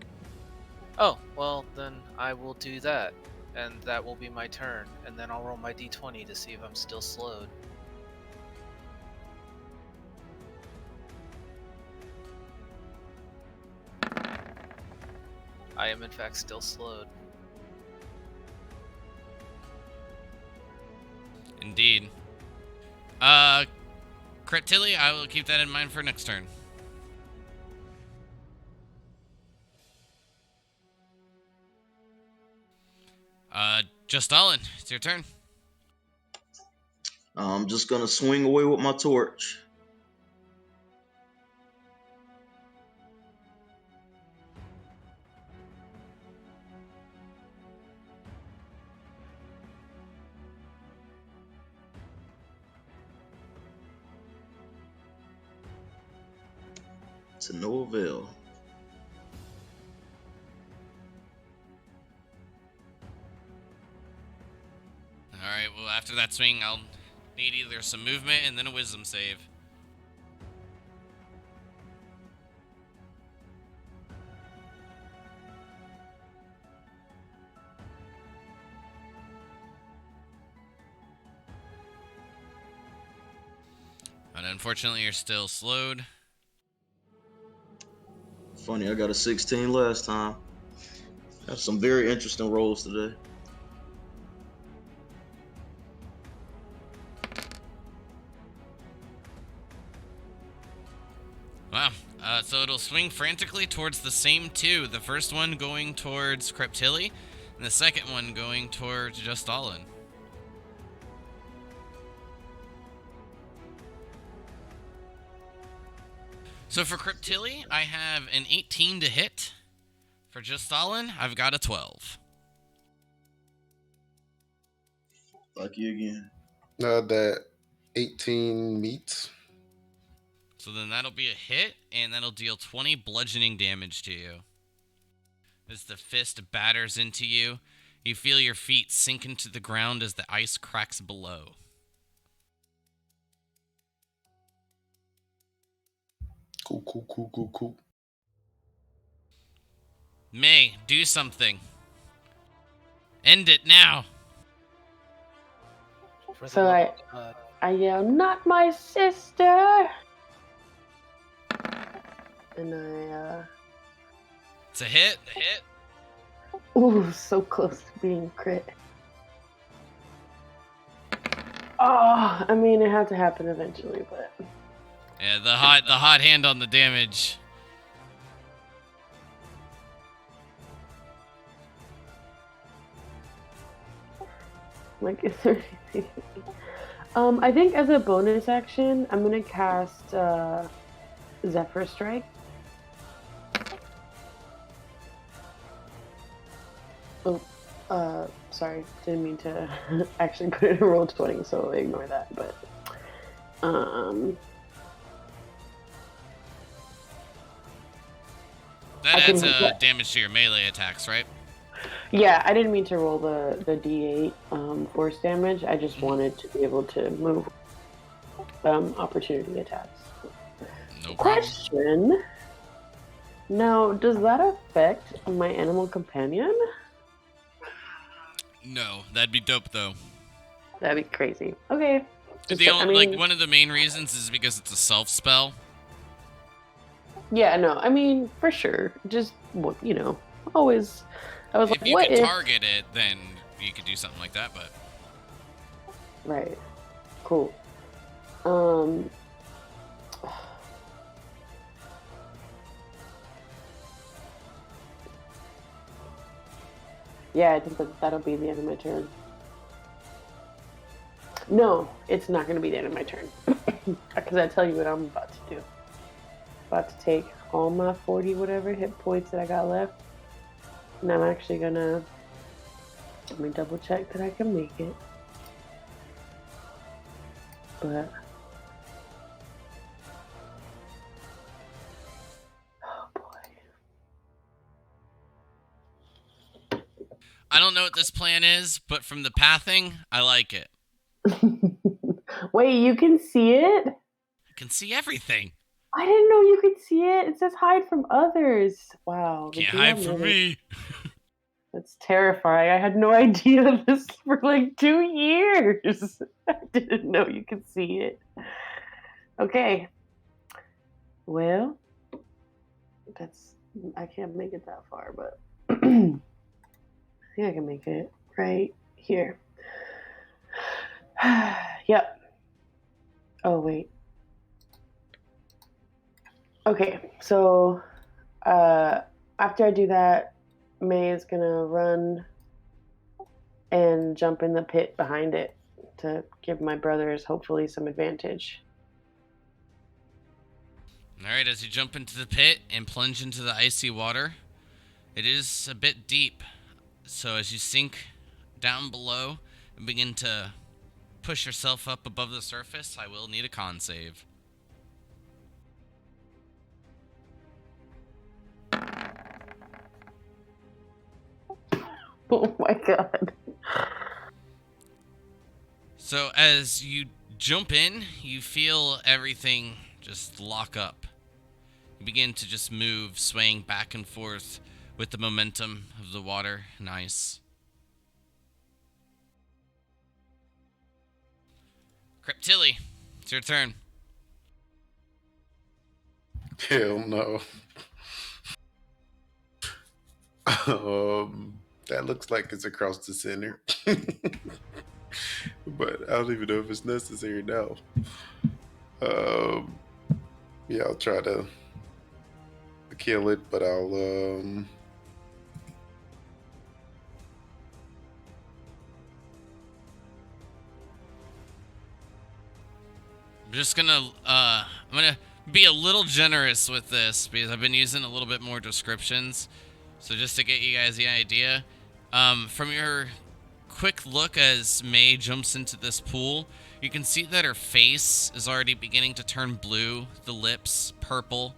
Oh, well then I will do that, and that will be my turn, and then I'll roll my d20 to see if I'm still slowed. I am in fact still slowed. Indeed. Crit-Tilly, I will keep that in mind for next turn. Justalin, it's your turn. I'm just gonna swing away with my torch. To no avail. Alright, well, after that swing, I'll need either some movement and then a wisdom save. And unfortunately, you're still slowed. Funny, I got a 16 last time. I have some very interesting rolls today. Wow. So it'll swing frantically towards the same two. The first one going towards Crit-Tilly, and the second one going towards Justalin. So for Crit-Tilly, I have an 18 to hit. For Justalin, I've got a 12. Like you again. That 18 meets. So then that'll be a hit, and that'll deal 20 bludgeoning damage to you. As the fist batters into you, you feel your feet sink into the ground as the ice cracks below. Cool. May, do something. End it now. For the So love of God. I yell, "Not my sister!" And It's a hit. ooh, so close to being crit. Oh, I mean, it had to happen eventually, but Yeah, the hot hand on the damage. like, is there anything? I think as a bonus action, I'm gonna cast Zephyr Strike. Oh, sorry, didn't mean to actually put it in roll 20, so ignore that. But That I adds can- damage to your melee attacks, right? yeah, I didn't mean to roll the D8 force damage. I just wanted to be able to move opportunity attacks. No problem. Question. Now, does that affect my animal companion? No, that'd be dope though. That'd be crazy. Okay. One of the main reasons is because it's a self spell. Yeah, no, I mean, for sure. Just, always. I was If like, you what could if? target it, then you could do something like that. But Right. Cool. Um. Yeah, I think that'll be the end of my turn. No, it's not going to be the end of my turn. Because I tell you what I'm about to do. About to take all my 40 whatever hit points that I got left. And I'm actually going to... Let me double check that I can make it. But... Oh, boy. I don't know what this plan is, but from the pathing, I like it. Wait, you can see it? I can see everything. I didn't know you could see it. It says hide from others. Wow. Can't hide from me. That's terrifying. I had no idea this for like 2 years. I didn't know you could see it. Okay. Well, I can't make it that far, but I think I can make it right here. Yep. Oh, wait. Okay, so after I do that, May is gonna run and jump in the pit behind it to give my brothers hopefully some advantage. Alright, as you jump into the pit and plunge into the icy water, it is a bit deep. So as you sink down below and begin to push yourself up above the surface, I will need a con save. Oh my god. So as you jump in, you feel everything just lock up. You begin to just move, swaying back and forth with the momentum of the water and ice. Cryptilli, it's your turn. Hell no. That looks like it's across the center. But I don't even know if it's necessary now. Yeah, I'll try to kill it, but I'll I'm gonna be a little generous with this because I've been using a little bit more descriptions. So just to get you guys the idea, from your quick look as May jumps into this pool, you can see that her face is already beginning to turn blue, the lips purple,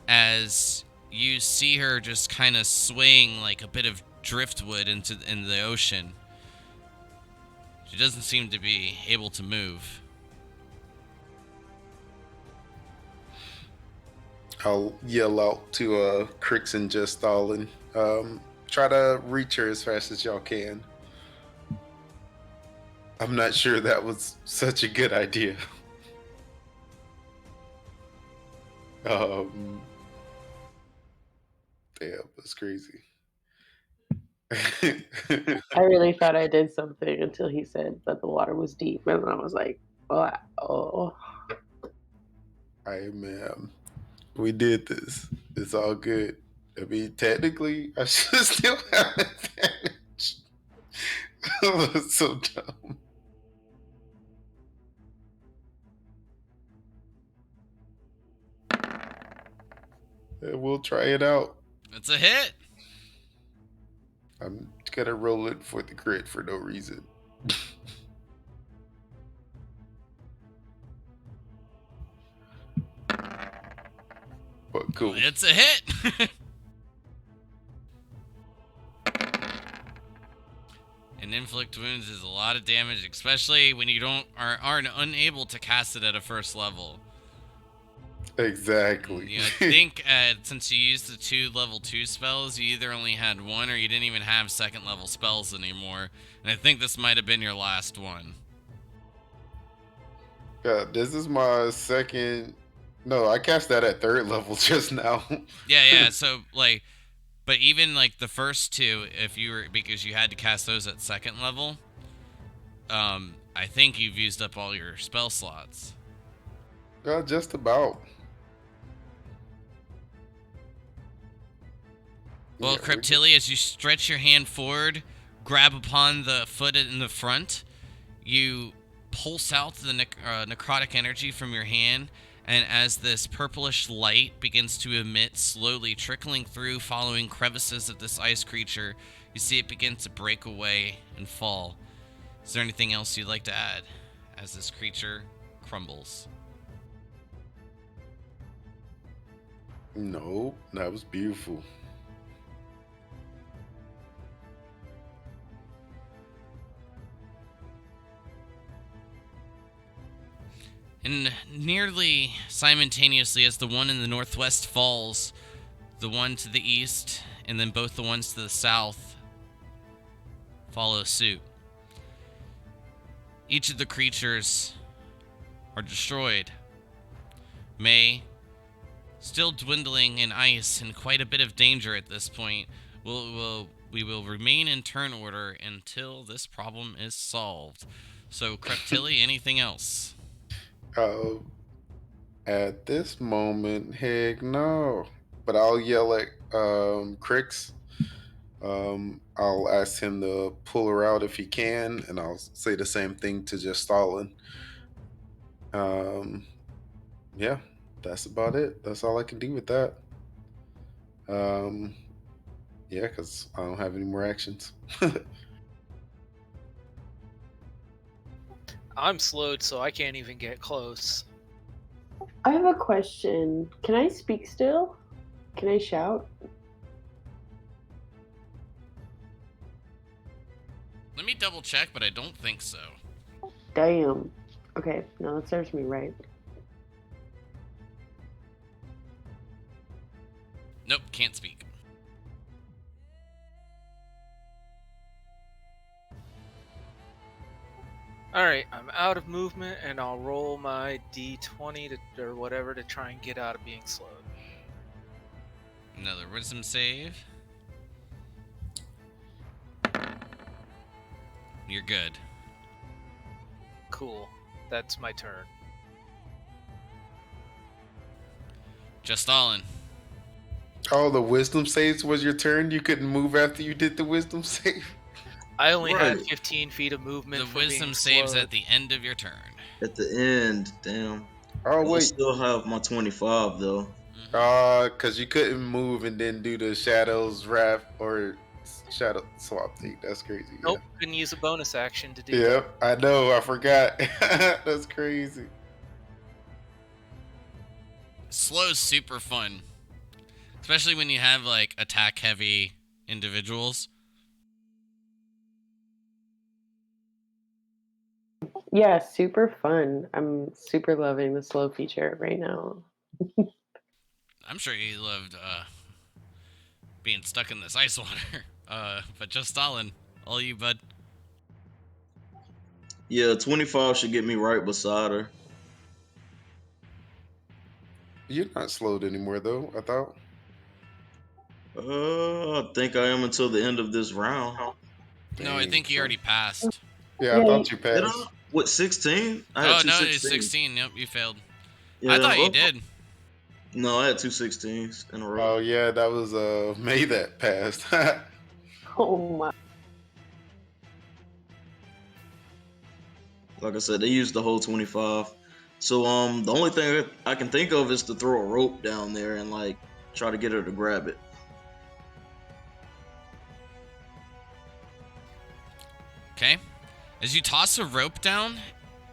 as you see her just kind of swaying like a bit of driftwood into the ocean. She doesn't seem to be able to move. I'll yell out to Crix and just Stalin. Try to reach her as fast as y'all can. I'm not sure that was such a good idea. Damn, that's crazy. I really thought I did something until he said that the water was deep, and I was like, oh. We did this. It's all good. I mean, technically, I should still have advantage. That's so dumb. Yeah, we'll try it out. It's a hit. I'm gonna roll it for the crit for no reason. But cool. It's a hit. And inflict wounds is a lot of damage, especially when you aren't unable to cast it at a first level. Exactly. Yeah, I think since you used the 2 level 2 spells, you either only had 1 or you didn't even have second level spells anymore. And I think this might have been your last one. Yeah, this is my second. No, I cast that at 3rd level just now. Yeah. So but even like the first 2, because you had to cast those at 2nd level, I think you've used up all your spell slots. Just about. Well, Cryptili, as you stretch your hand forward, grab upon the foot in the front, you pulse out the necrotic energy from your hand, and as this purplish light begins to emit, slowly trickling through, following crevices of this ice creature, you see it begin to break away and fall. Is there anything else you'd like to add as this creature crumbles? No, that was beautiful. And nearly simultaneously as the one in the northwest falls, the one to the east, and then both the ones to the south follow suit. Each of the creatures are destroyed. May, still dwindling in ice and quite a bit of danger at this point, we will remain in turn order until this problem is solved. So, Cryptili, anything else? At this moment, heck no. But I'll yell at Crix. I'll ask him to pull her out if he can, and I'll say the same thing to just Stalin. Yeah, that's about it. That's all I can do with that. Yeah, because I don't have any more actions. I'm slowed, so I can't even get close. I have a question. Can I speak still? Can I shout? Let me double check, but I don't think so. Damn. Okay, no, that serves me right. Nope, can't speak. Alright, I'm out of movement, and I'll roll my d20 or whatever to try and get out of being slowed. Another wisdom save. You're good. Cool. That's my turn. Just Stalin. Oh, the wisdom saves was your turn? You couldn't move after you did the wisdom save? I only had Right. 15 feet of movement. The for wisdom being saves slowed. at the end of your turn. At the end, damn. Oh, I wait. still have my 25 though. Because you couldn't move and then do the shadows wrap or shadow swap thing. That's crazy. Nope, couldn't use a bonus action to do Yeah. that. Yep, I know. I forgot. That's crazy. Slow's super fun. Especially when you have, like, attack-heavy individuals. Yeah, super fun. I'm super loving the slow feature right now. I'm sure you loved being stuck in this ice water. But just Stalin, all you, bud. Yeah, 25 should get me right beside her. You're not slowed anymore, though, I thought. I think I am until the end of this round. No, I Dang, think he son. already passed. Yeah, I Yeah, thought you Did I? passed. What, 16? I had Oh, two no, it's 16s. 16. Yep, you failed. Yeah, I thought you well, did. no, I had two 16s in a row. Oh, yeah, that was May that passed. Oh my. Like I said, they used the whole 25. So the only thing I can think of is to throw a rope down there and like try to get her to grab it. Okay. As you toss a rope down,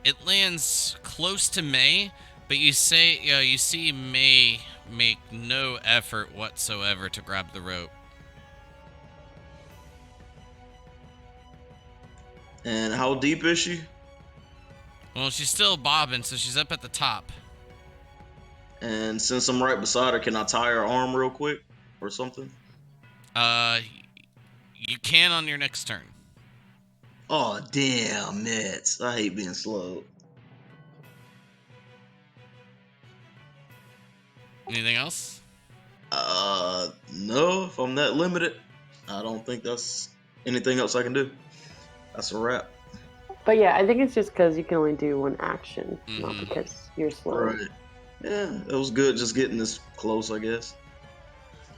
it lands close to May, but you see May make no effort whatsoever to grab the rope. And how deep is she? Well, she's still bobbing, so she's up at the top. And since I'm right beside her, can I tie her arm real quick or something? You can on your next turn. Oh, damn it. I hate being slow. Anything else? No, if I'm that limited, I don't think that's anything else I can do. That's a wrap. But yeah, I think it's just because you can only do one action, not Mhm. because you're slow. Right. Yeah, it was good just getting this close, I guess.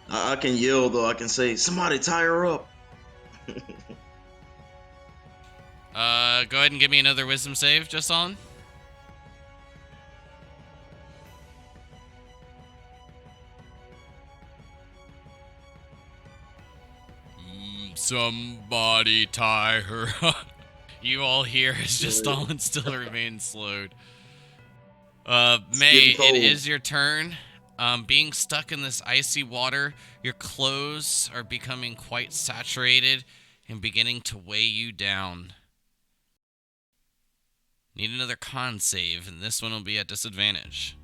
I can yell, though. I can say, somebody tie her up. Go ahead and give me another wisdom save, just on. Somebody tie her up. You all hear as just Stalin still remains slowed. May, getting it cold. is your turn. Being stuck in this icy water, your clothes are becoming quite saturated and beginning to weigh you down. Need another con save, and this one will be at disadvantage.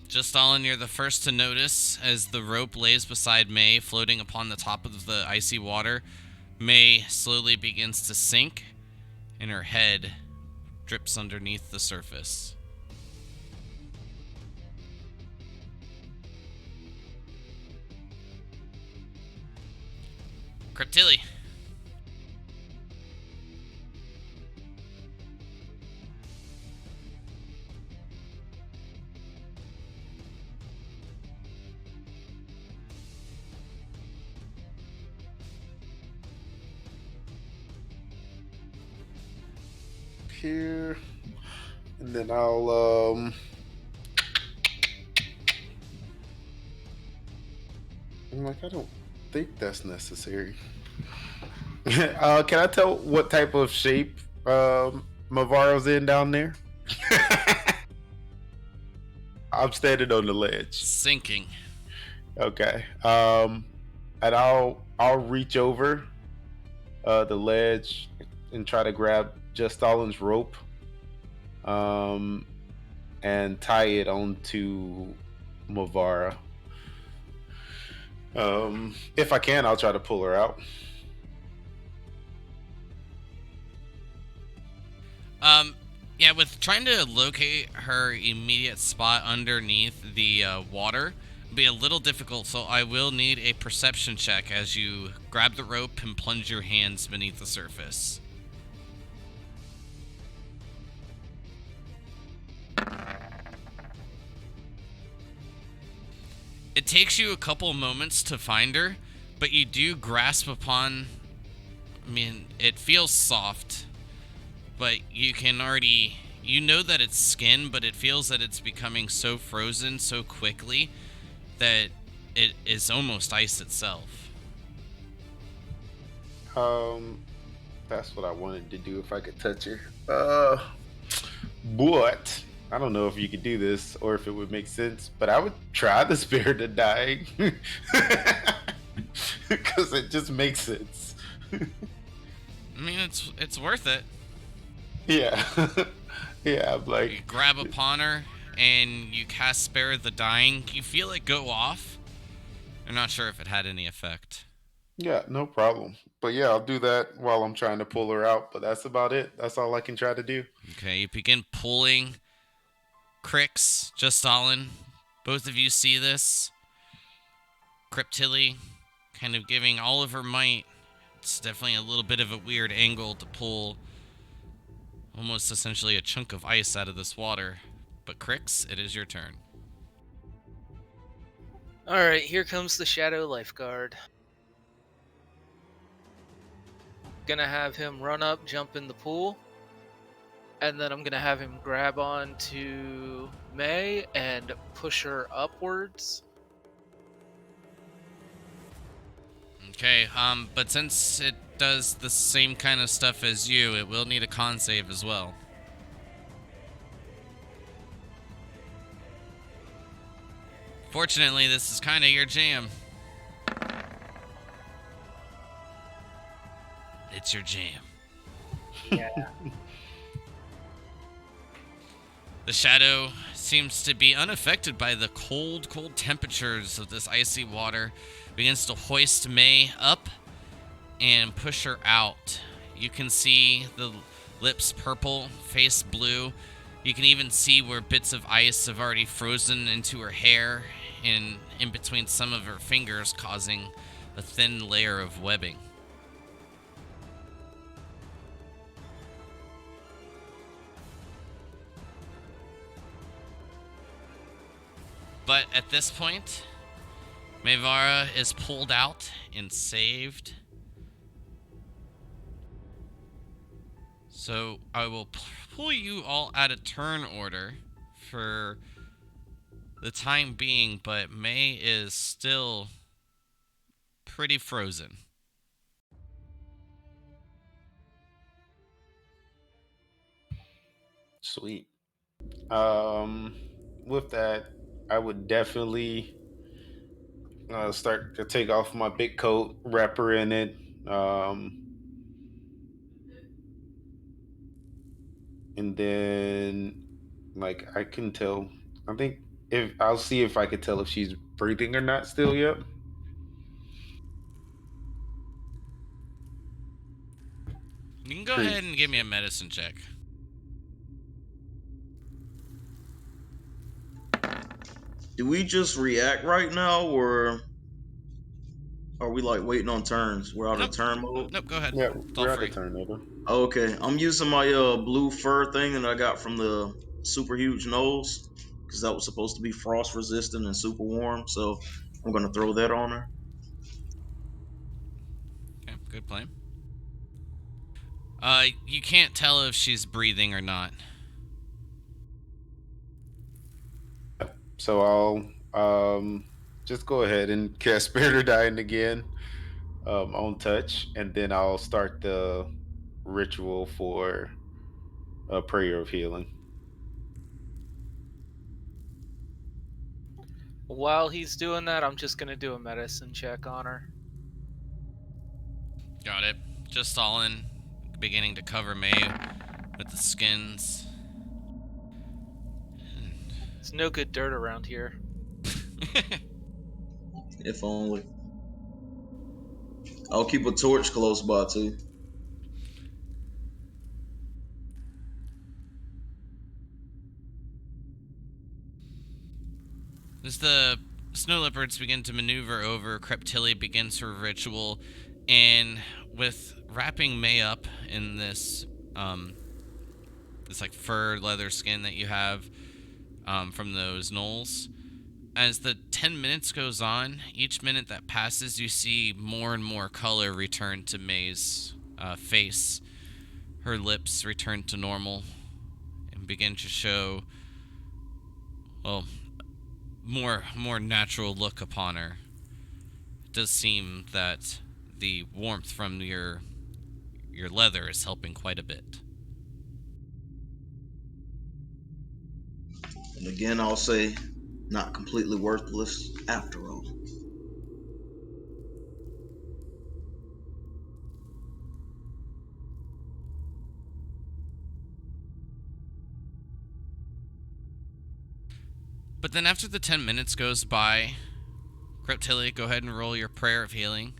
Just Stalin, you're the first to notice as the rope lays beside May, floating upon the top of the icy water. May slowly begins to sink, and her head drips underneath the surface. Cryptilli. Here. And then I'll I'm like, I don't think that's necessary. Can I tell what type of shape Mavaro's in down there? I'm standing on the ledge. Sinking. Okay. And I'll reach over the ledge and try to grab just Stalin's rope. And tie it onto Mavara. If I can, I'll try to pull her out. Yeah, with trying to locate her immediate spot underneath the water will be a little difficult, so I will need a perception check as you grab the rope and plunge your hands beneath the surface. It takes you a couple moments to find her, but you do grasp upon... I mean, it feels soft, but you can already... You know that it's skin, but it feels that it's becoming so frozen so quickly that it is almost ice itself. That's what I wanted to do if I could touch her. But I don't know if you could do this or if it would make sense, but I would try the spare the dying because it just makes sense. I mean, it's worth it. Yeah, yeah. I'm You like, grab upon her and you cast Spare the Dying. You feel it go off. I'm not sure if it had any effect. yeah, no problem. But yeah, I'll do that while I'm trying to pull her out. But that's about it. That's all I can try to do. Okay, you begin pulling. Crix, Justalin, both of you see this. Cryptilli kind of giving all of her might. It's definitely a little bit of a weird angle to pull almost essentially a chunk of ice out of this water. But Crix, it is your turn. Alright, here comes the Shadow Lifeguard. Gonna have him run up, jump in the pool, and then I'm gonna have him grab on to May and push her upwards. Okay, but since it does the same kind of stuff as you, it will need a con save as well. Fortunately, this is kind of your jam. It's your jam. Yeah. The shadow seems to be unaffected by the cold temperatures of this icy water. Begins to hoist May up and push her out. You can see the lips purple, face blue. You can even see where bits of ice have already frozen into her hair and in between some of her fingers, causing a thin layer of webbing. But at this point, Mevara is pulled out and saved. So I will pull you all out of turn order for the time being, but May is still pretty frozen. Sweet. With that, I would definitely start to take off my big coat, wrap her in it, and then like I can tell. I think if I'll see if I could tell if she's breathing or not still yet. You can go Pretty. ahead and give me a medicine check. Do we just react right now, or are we like waiting on turns? We're out Nope. of turn mode. Nope, go ahead. Yeah, It's all we're out free. of turn over. Okay, I'm using my blue fur thing that I got from the super huge nose because that was supposed to be frost resistant and super warm. So I'm gonna throw that on her. Okay, good plan. You can't tell if she's breathing or not. So I'll just go ahead and cast Spirit or Dying again on touch, and then I'll start the ritual for a prayer of healing. While he's doing that, I'm just gonna do a medicine check on her. Got it. Just all in, beginning to cover May with the skins. There's no good dirt around here. If only. I'll keep a torch close by too. As the snow leopards begin to maneuver over, Cryptilli begins her ritual, and with wrapping May up in this this like fur leather skin that you have from those gnolls, as the 10 minutes goes on, each minute that passes, you see more and more color return to May's face. Her lips return to normal and begin to show, well, more natural look upon her. It does seem that the warmth from your leather is helping quite a bit. And again, I'll say, not completely worthless after all. But then after the 10 minutes goes by, Reptilia, go ahead and roll your prayer of healing.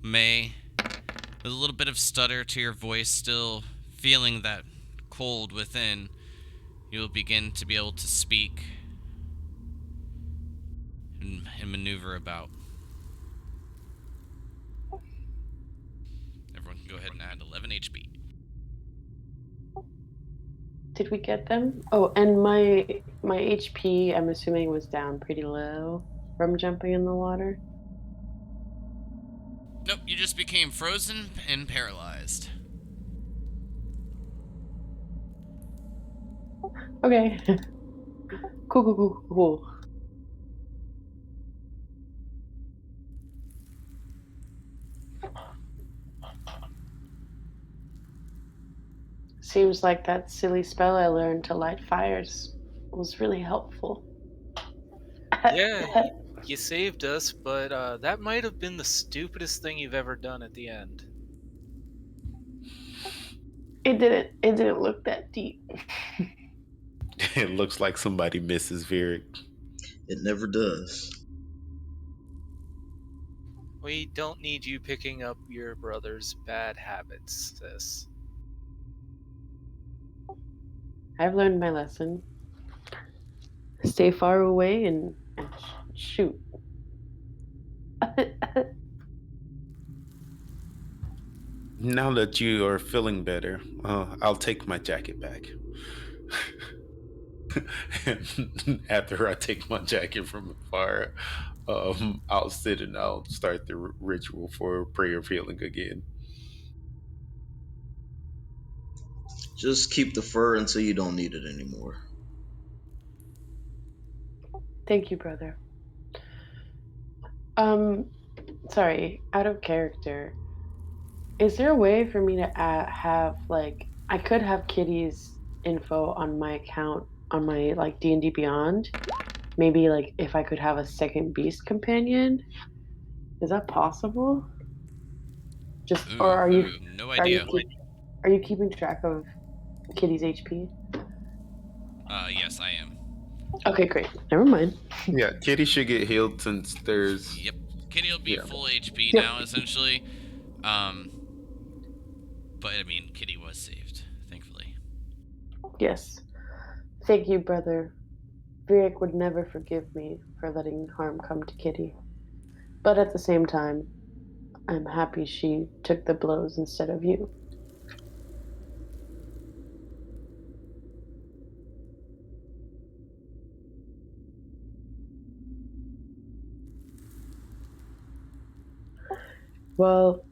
May, with a little bit of stutter to your voice, still feeling that cold within, you'll begin to be able to speak and maneuver about. Everyone can go ahead and add 11 HP. Did we get them? Oh, and my HP, I'm assuming, was down pretty low from jumping in the water. Nope, you just became frozen and paralyzed. Okay. Cool. Seems like that silly spell I learned to light fires was really helpful. Yeah, you saved us, but that might have been the stupidest thing you've ever done at the end. It didn't look that deep. It looks like somebody misses Vieric. It never does. We don't need you picking up your brother's bad habits, sis. I've learned my lesson. Stay far away and shoot. Now that you are feeling better, I'll take my jacket back. And after I take my jacket from the fire, I'll sit and I'll start the ritual for prayer of healing again. Just keep the fur until you don't need it anymore. Thank you, brother. Sorry, out of character. Is there a way for me to have like I could have Kitty's info on my account on my like D&D Beyond? Maybe like if I could have a second beast companion? Is that possible? Just or Ooh, no idea. are you keeping track of Kitty's HP? Yes, I am. Okay, great. Never mind. Yeah, Kitty should get healed since there's. Yep. Kitty will be Yeah. full HP Yep. now, essentially. But I mean, Kitty was saved, thankfully. Yes. Thank you, brother. Vieric would never forgive me for letting harm come to Kitty. But at the same time, I'm happy she took the blows instead of you. Well,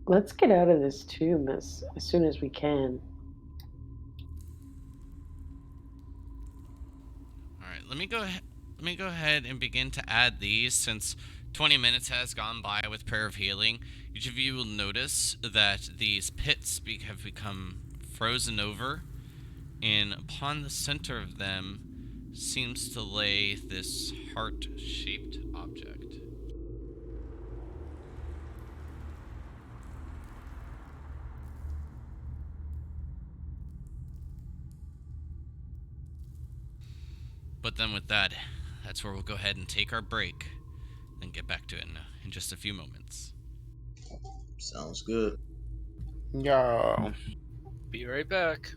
let's get out of this tomb as soon as we can. All right, let me go ahead. Let me go ahead and begin to add these since 20 minutes has gone by with prayer of healing. Each of you will notice that these pits have become frozen over, and upon the center of them seems to lay this heart-shaped object. But then with that, that's where we'll go ahead and take our break and get back to it in just a few moments. Sounds good. Yeah. Be right back.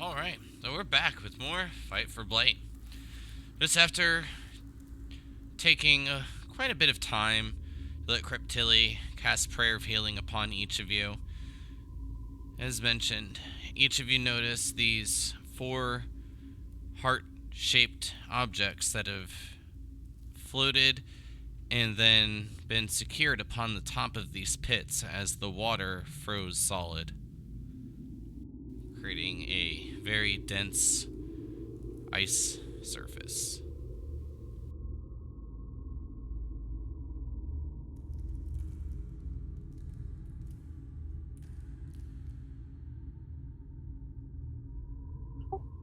Alright, so we're back with more Fight for Blight. Just after taking quite a bit of time, let Cryptilli cast Prayer of Healing upon each of you. As mentioned, each of you notice these 4 heart-shaped objects that have floated and then been secured upon the top of these pits as the water froze solid, creating a very dense ice surface.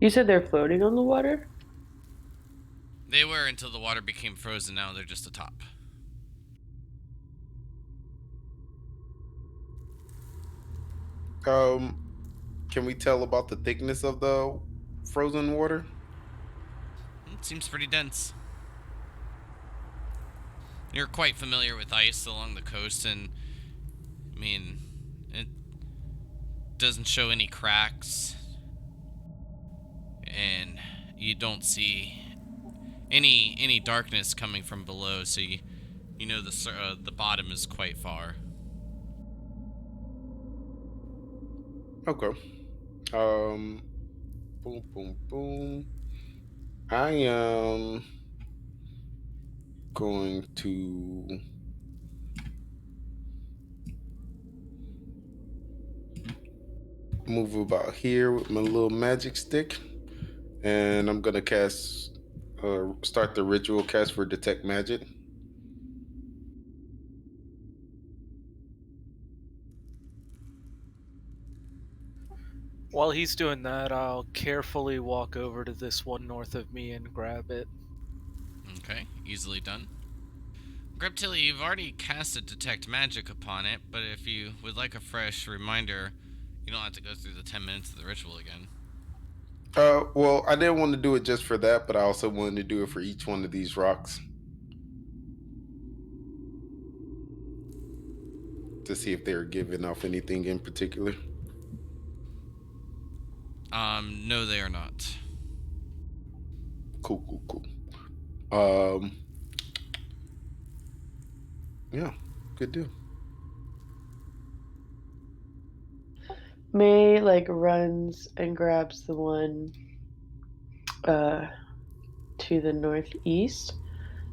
You said they're floating on the water? They were until the water became frozen. Now they're just atop. Can we tell about the thickness of the frozen water? It seems pretty dense. You're quite familiar with ice along the coast, and I mean, it doesn't show any cracks, and you don't see any darkness coming from below. So you know the bottom is quite far. Okay. Boom, boom, boom. I am going to move about here with my little magic stick, and I'm gonna start the ritual cast for detect magic. While he's doing that, I'll carefully walk over to this one north of me and grab it. Okay, easily done. Greptilli, you've already casted Detect Magic upon it, but if you would like a fresh reminder, you don't have to go through the 10 minutes of the ritual again. Well, I didn't want to do it just for that, but I also wanted to do it for each one of these rocks to see if they were giving off anything in particular. No, they are not. Cool. Yeah, good deal. May runs and grabs the one to the northeast.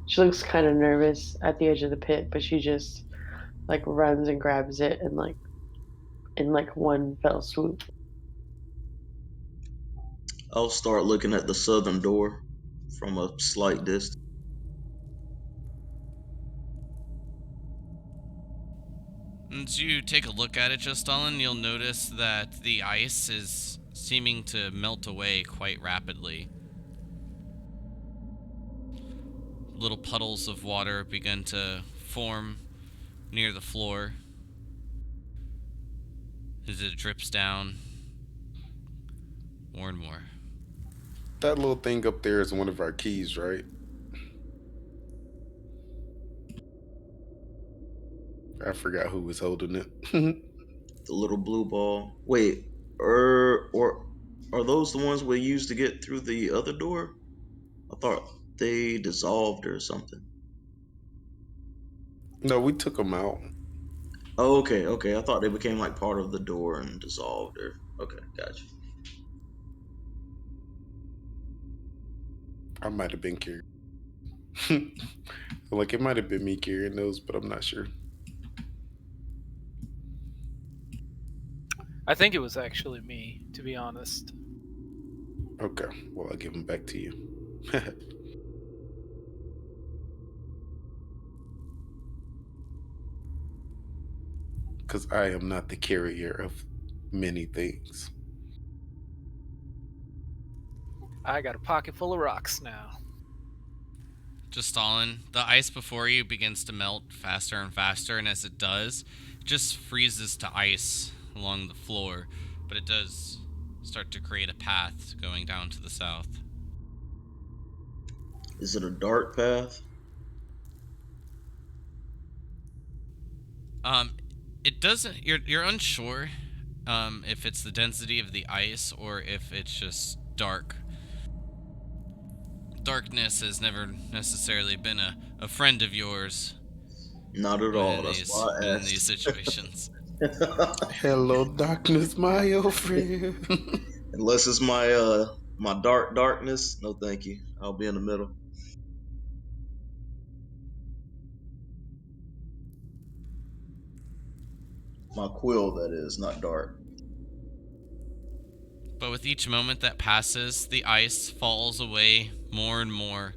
She looks kind of nervous at the edge of the pit, but she just runs and grabs it and in one fell swoop. I'll start looking at the southern door from a slight distance. As you take a look at it, Justalin, you'll notice that the ice is seeming to melt away quite rapidly. Little puddles of water begin to form near the floor as it drips down more and more. That little thing up there is one of our keys, right? I forgot who was holding it. The little blue ball. Wait, or are those the ones we used to get through the other door? I thought they dissolved or something. No, we took them out. Oh, okay. I thought they became part of the door and dissolved or okay, gotcha. I might have been carrying. It might have been me carrying those, but I'm not sure. I think it was actually me, to be honest. Okay, well, I'll give them back to you. Because I am not the carrier of many things. I got a pocket full of rocks now. Justalin, the ice before you begins to melt faster and faster, and as it does, it just freezes to ice along the floor, but it does start to create a path going down to the south. Is it a dark path? It doesn't. You're unsure. if it's the density of the ice or if it's just dark. Darkness has never necessarily been a friend of yours Not at all. within That's these why I within these asked. situations. Hello, darkness, my old friend. Unless it's my darkness, no thank you. I'll be in the middle. My quill, that is, not dark. But with each moment that passes, the ice falls away more and more.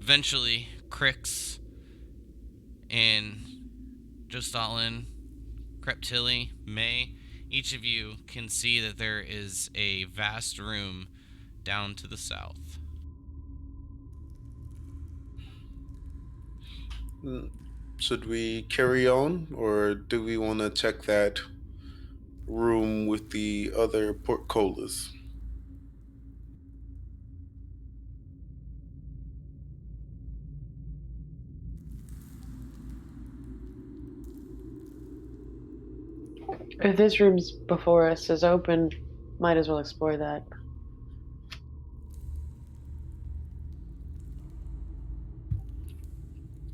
Eventually, Crix and Jostalin, Kreptilly, May, each of you can see that there is a vast room down to the south. Should we carry on, or do we want to check that room with the other portcolas? If this room's before us is open, might as well explore that.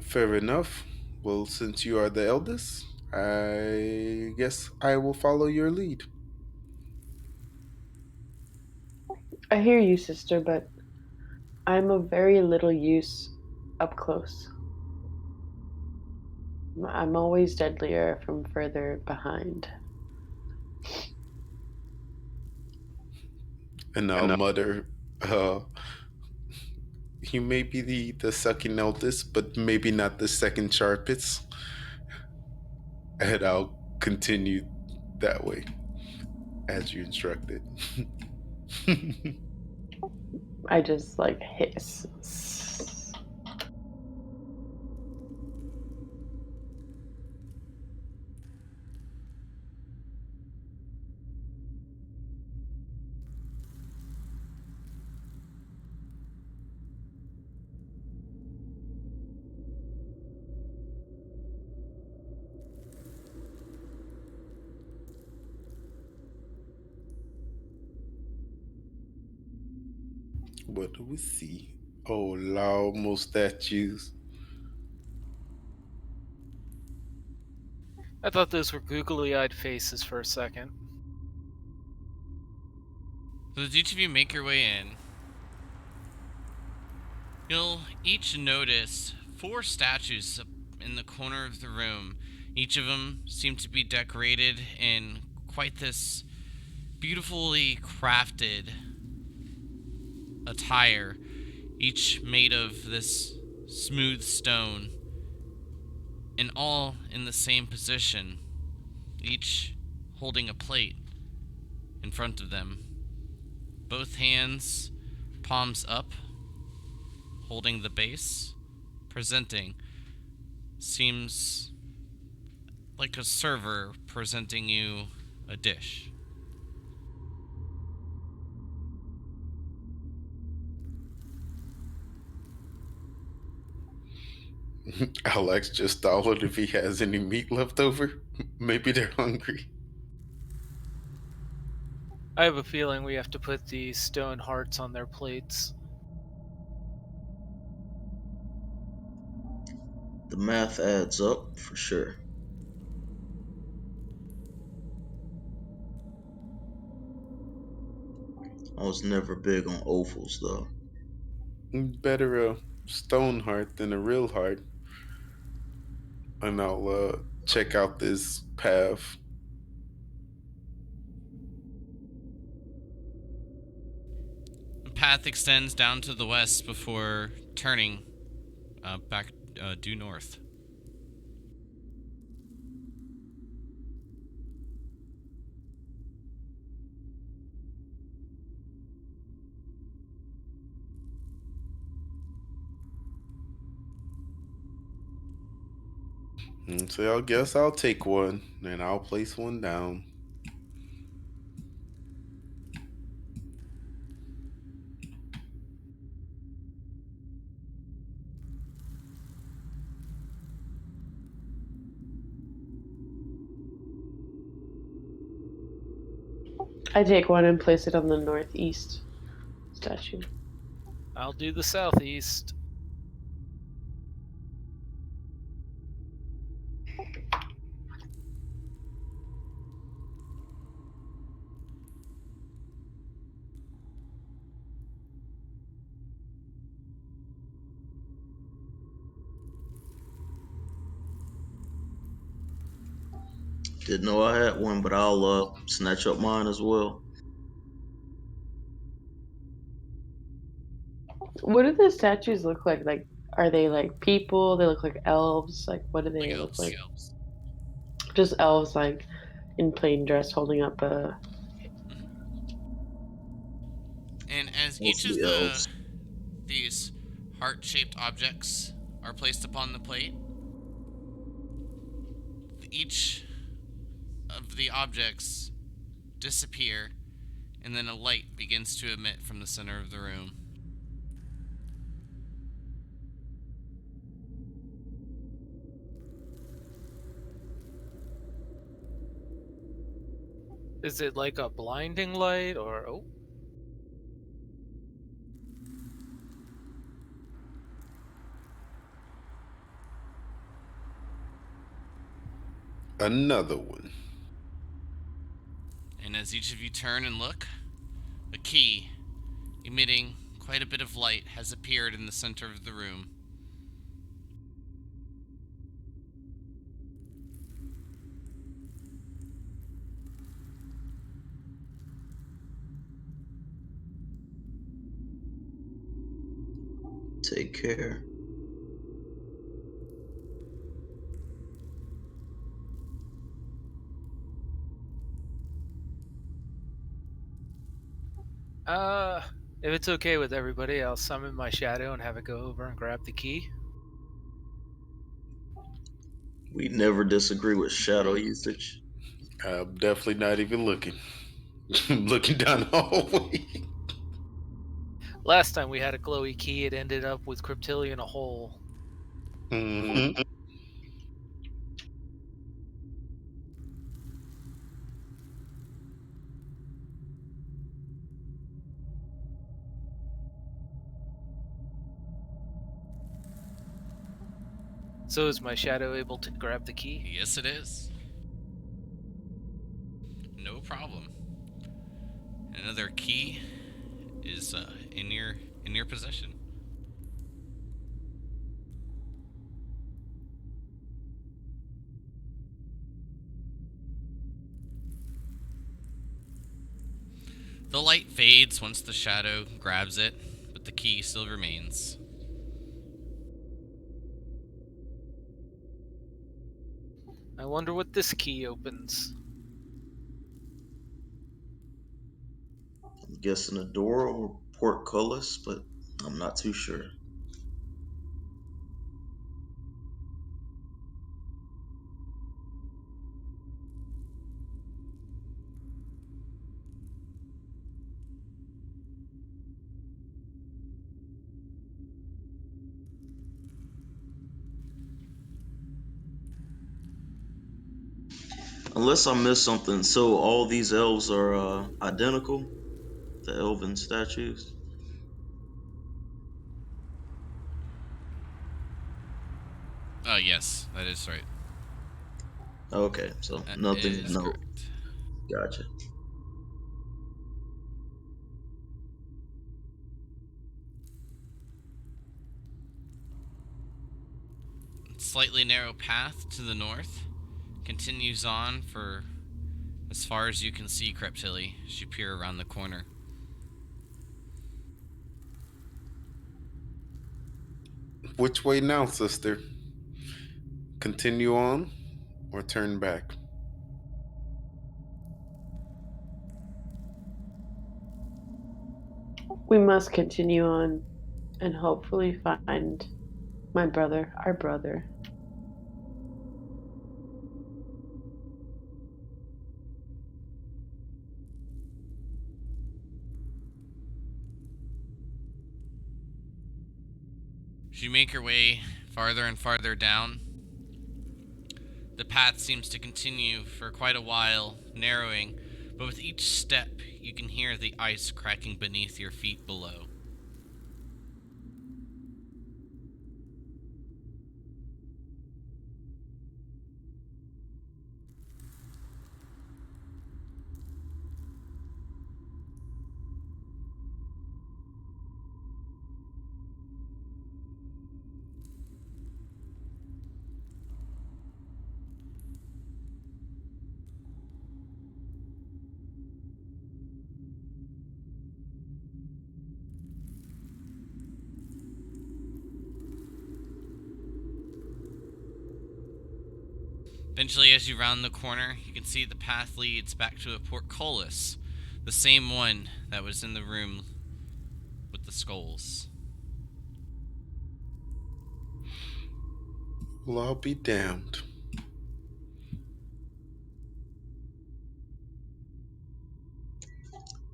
Fair enough. Well, since you are the eldest, I guess I will follow your lead. I hear you, sister, but I'm of very little use up close. I'm always deadlier from further behind. And I'll mutter, uh, you may be the second eldest, but maybe not the second sharpest. And I'll continue that way, as you instructed. I just like hiss. What do we see? Oh, Lao statues. I thought those were googly-eyed faces for a second. So as each of you make your way in, you'll each notice 4 statues in the corner of the room. Each of them seem to be decorated in quite this beautifully crafted attire, each made of this smooth stone, and all in the same position, each holding a plate in front of them. Both hands, palms up, holding the base, presenting. Seems like a server presenting you a dish. Alex just thought if he has any meat left over. Maybe they're hungry. I have a feeling we have to put these stone hearts on their plates. The math adds up for sure. I was never big on ovals though. Better a stone heart than a real heart. And I'll check out this path. The path extends down to the west before turning back due north. So I guess I'll take one and I'll place one down. I take one and place it on the northeast statue. I'll do the southeast. Didn't know I had one, but I'll snatch up mine as well. What do the statues look like? Like, are they like people? They look like elves. Like, what do they Like look elves. like? Just elves, like in plain dress, holding up a. And as each of Mostly elves. these heart-shaped objects are placed upon the plate, each of the objects disappear, and then a light begins to emit from the center of the room. Is it like a blinding light or oh? Another one. And as each of you turn and look, a key emitting quite a bit of light has appeared in the center of the room. Take care. If it's okay with everybody, I'll summon my shadow and have it go over and grab the key. We never disagree with shadow usage. I'm definitely not even looking. I'm looking down the hallway. Last time we had a glowy key, it ended up with Cryptillion in a hole. Mm-hmm. So is my shadow able to grab the key? Yes, it is. No problem. Another key is in your possession. The light fades once the shadow grabs it, but the key still remains. I wonder what this key opens. I'm guessing a door or portcullis, but I'm not too sure. Unless I missed something, so all these elves are identical, the elven statues. Oh, yes, that is right. Okay, so That nothing. is No, correct. gotcha. Slightly narrow path to the north continues on for as far as you can see, Creptilly, as you peer around the corner. Which way now, sister? Continue on or turn back? We must continue on and hopefully find my brother, our brother. As you make your way farther and farther down, the path seems to continue for quite a while, narrowing, but with each step, you can hear the ice cracking beneath your feet below. Eventually, as you round the corner, you can see the path leads back to a portcullis, the same one that was in the room with the skulls. Well, I'll be damned.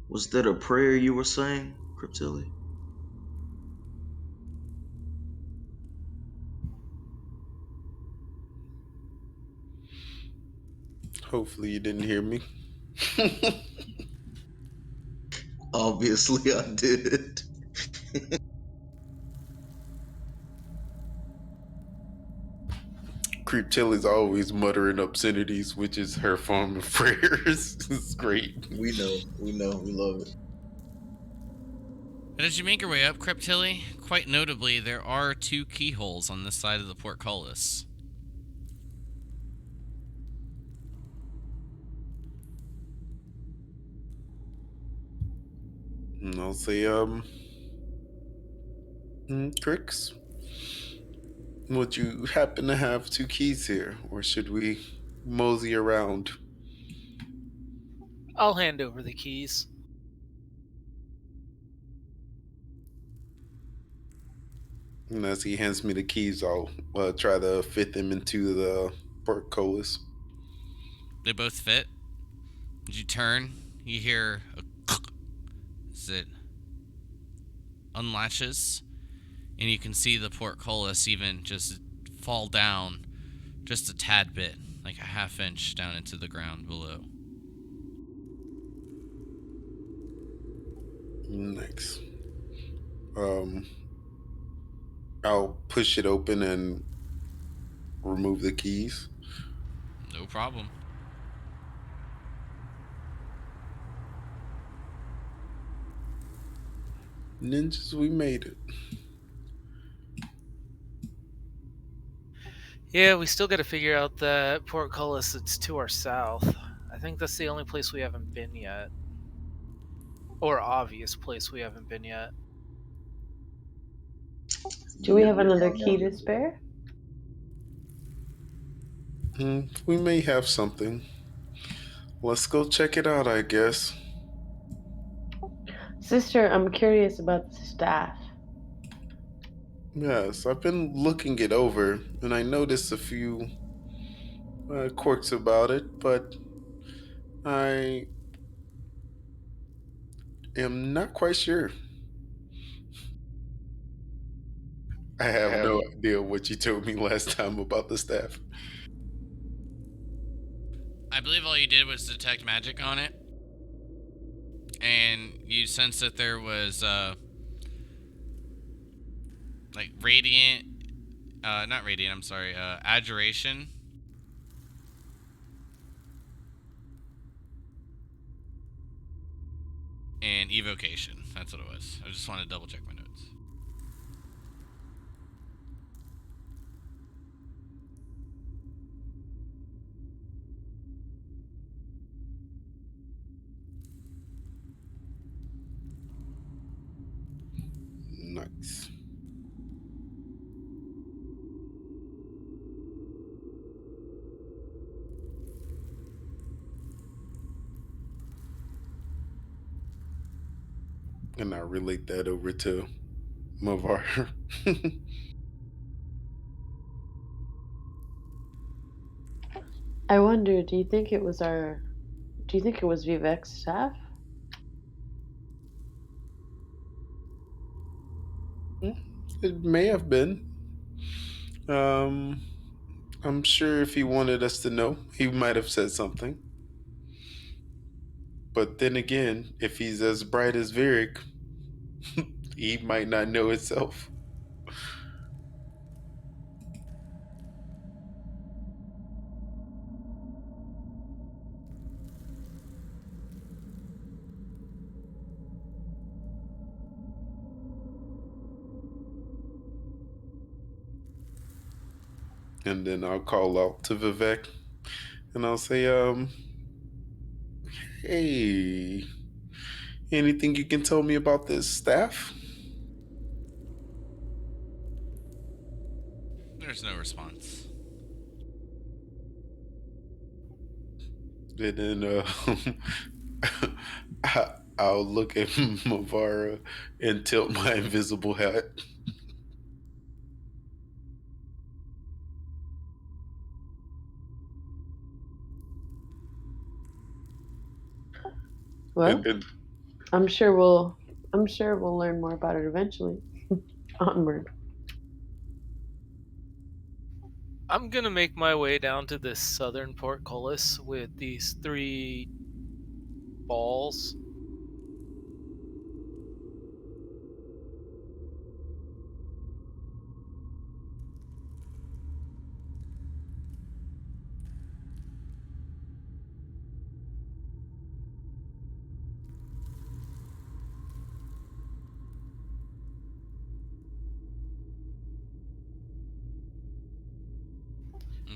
Was that a prayer you were saying, Cryptilli? Hopefully you didn't hear me. Obviously, I did. Cryptilli's always muttering obscenities, which is her form of prayers. It's great. We know, we love it. And as you make your way up, Cryptilli, quite notably, there are 2 keyholes on this side of the portcullis. And I'll say, Crix, would you happen to have 2 keys here, or should we mosey around? I'll hand over the keys. And as he hands me the keys, I'll try to fit them into the portcullis. They both fit. As you turn, you hear a as it unlatches, and you can see the portcullis even just fall down just a tad bit, like a half inch down into the ground below. Nice. I'll push it open and remove the keys. No problem. Ninjas, we made it. Yeah, we still got to figure out that portcullis that's to our south. I think that's the only place we haven't been yet. Or obvious place we haven't been yet. Do we have another key to spare? We may have something. Let's go check it out, I guess. Sister, I'm curious about the staff. Yes, I've been looking it over, and I noticed a few quirks about it, but I am not quite sure. I have no idea what you told me last time about the staff. I believe all you did was detect magic on it, and you sensed that there was like radiant, not radiant, I'm sorry, adjuration. And evocation. That's what it was. I just wanted to double check my notes. Nice. And I relate that over to Mavar. I wonder, do you think it was Vivek's staff? It may have been. I'm sure if he wanted us to know, he might have said something. But then again, if he's as bright as Vieric, he might not know itself. And then I'll call out to Vivek and I'll say, hey, anything you can tell me about this staff? There's no response. And then I'll look at Mavara and tilt my invisible hat. Well, And then, I'm sure we'll learn more about it eventually. Onward. I'm gonna make my way down to this southern portcullis with these 3 balls.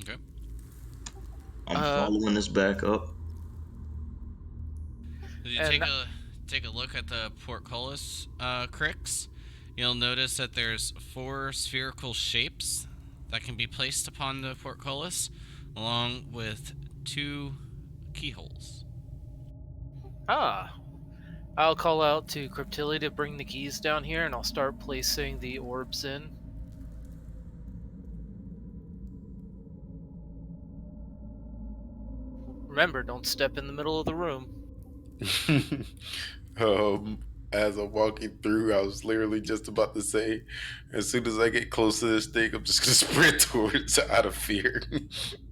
Okay. I'm following this back up. As you And- take a look at the portcullis, Crix, you'll notice that there's 4 spherical shapes that can be placed upon the portcullis, along with 2 keyholes. I'll call out to Cryptilli to bring the keys down here, and I'll start placing the orbs in. Remember, don't step in the middle of the room. as I'm walking through, I was literally just about to say, as soon as I get close to this thing, I'm just gonna sprint towards it out of fear.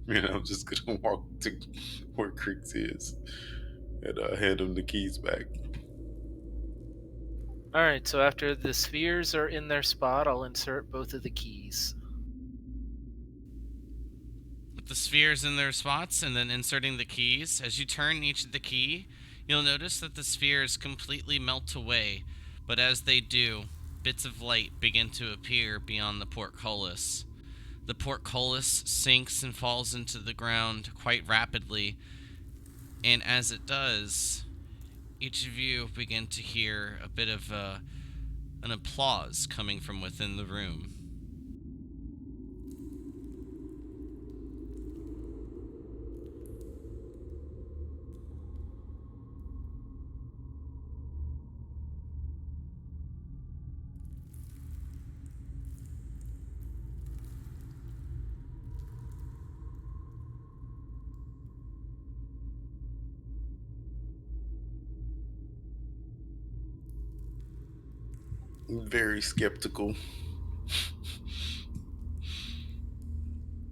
I'm just gonna walk to where Crix is and hand him the keys back. Alright, so after the spheres are in their spot, I'll insert both of the keys. With the spheres in their spots and then inserting the keys, as you turn each of the key, you'll notice that the spheres completely melt away, but as they do, bits of light begin to appear beyond the portcullis. The portcullis sinks and falls into the ground quite rapidly, and as it does, each of you begin to hear a bit of an applause coming from within the room. Very skeptical.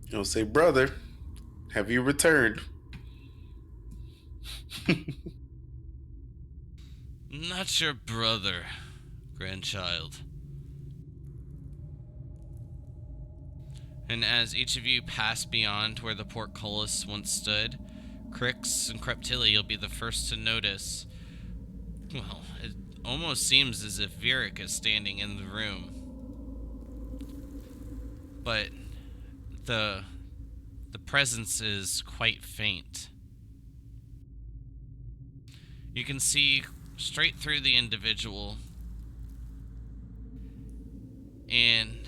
He'll say, brother, have you returned? Not your brother, grandchild. And as each of you pass beyond where the portcullis once stood, Crix and Cryptilli, you'll be the first to notice. Well, it almost seems as if Vieric is standing in the room. But the presence is quite faint. You can see straight through the individual and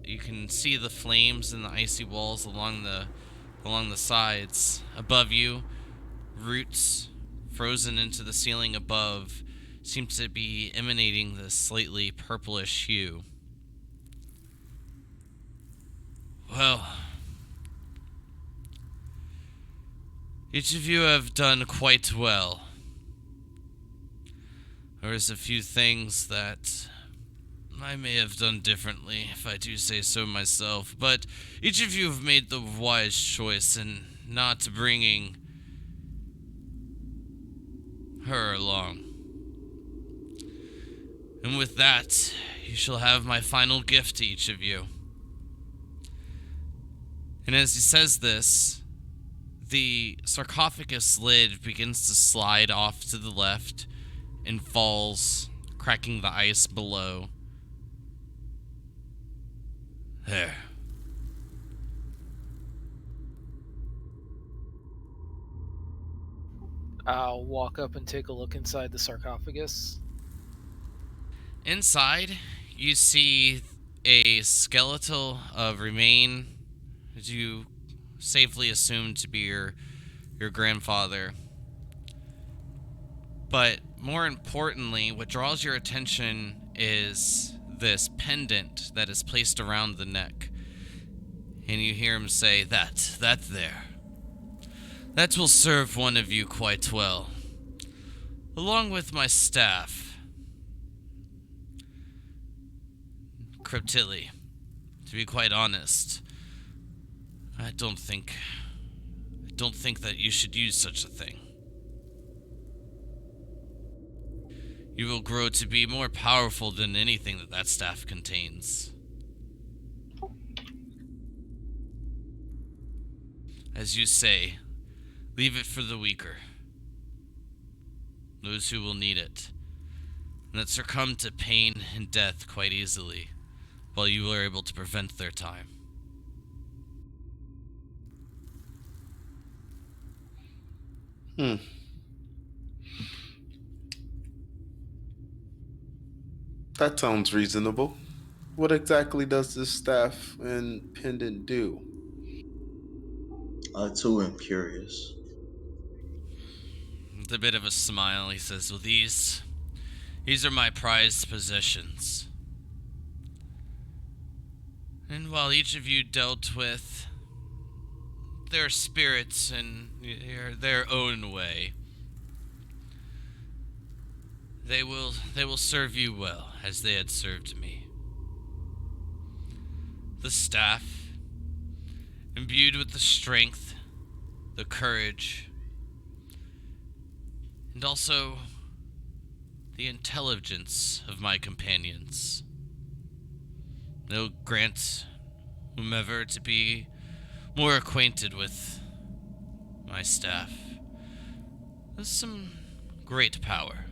you can see the flames and the icy walls along the sides. Above you, roots frozen into the ceiling above seem to be emanating this slightly purplish hue. Well, each of you have done quite well. There's a few things that I may have done differently, if I do say so myself, but each of you have made the wise choice in not bringing her along. And with that, you shall have my final gift to each of you. And as he says this, the sarcophagus lid begins to slide off to the left and falls, cracking the ice below. There. I'll walk up and take a look inside the sarcophagus. Inside, you see a skeletal remain, as you safely assume to be your grandfather. But more importantly, what draws your attention is this pendant that is placed around the neck. And you hear him say, that there. That will serve one of you quite well. Along with my staff. Cryptilli. To be quite honest, I don't think that you should use such a thing. You will grow to be more powerful than anything that staff contains. As you say, leave it for the weaker. Those who will need it. And that succumb to pain and death quite easily, while you are able to prevent their time. That sounds reasonable. What exactly does this staff and pendant do? I too am curious. With a bit of a smile, he says, well, these are my prized possessions. And while each of you dealt with their spirits in their own way, they will serve you well, as they had served me. The staff, imbued with the strength, the courage, and also the intelligence of my companions. They'll grant whomever to be more acquainted with my staff with some great power.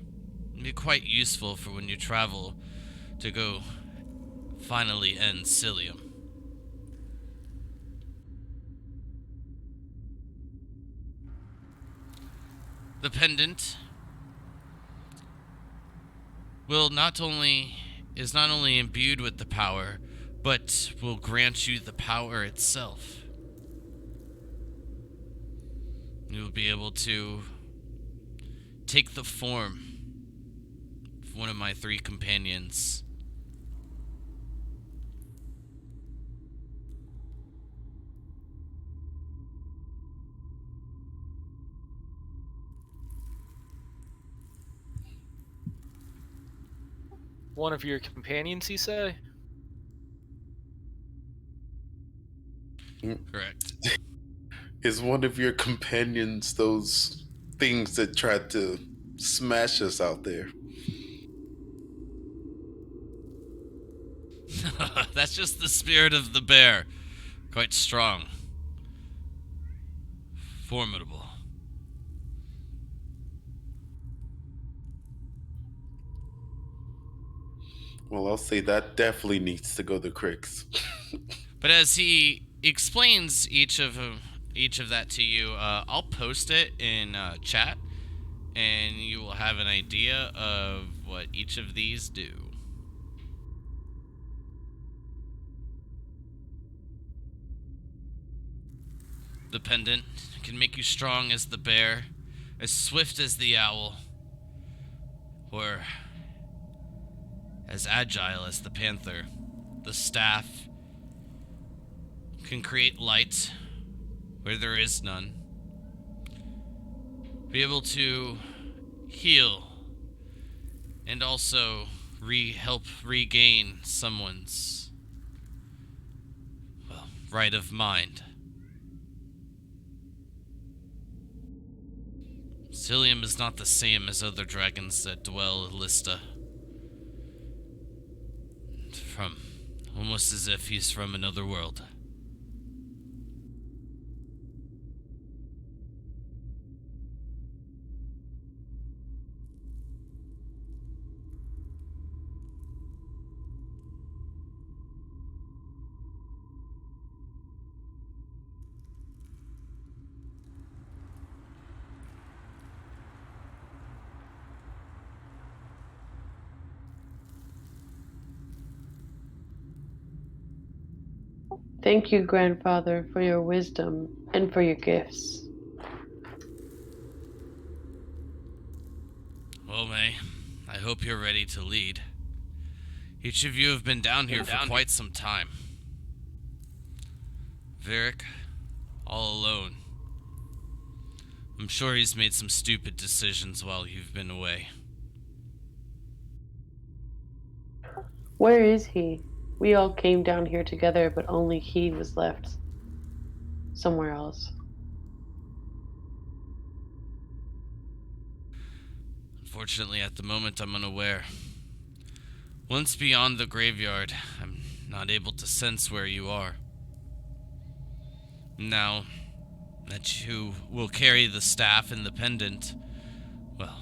It'll be quite useful for when you travel to go finally end Cilium. The pendant is not only imbued with the power, but will grant you the power itself. You will be able to take the form of one of my 3 companions. One of your companions, you say? Correct. Is one of your companions those things that tried to smash us out there? That's just the spirit of the bear. Quite strong. Formidable. Well, I'll say that definitely needs to go to Crix. But as he explains each of that to you, I'll post it in chat, and you will have an idea of what each of these do. The pendant can make you strong as the bear, as swift as the owl, or as agile as the panther. The staff can create light where there is none. Be able to heal and also help regain someone's, right of mind. Cilium is not the same as other dragons that dwell Elista. From almost as if he's from another world. Thank you, grandfather, for your wisdom and for your gifts. Well, May, I hope you're ready to lead. Each of you have been down here for quite some time. Varric, all alone. I'm sure he's made some stupid decisions while you've been away. Where is he? We all came down here together, but only he was left somewhere else. Unfortunately, at the moment, I'm unaware. Once beyond the graveyard, I'm not able to sense where you are. Now that you will carry the staff and the pendant, well,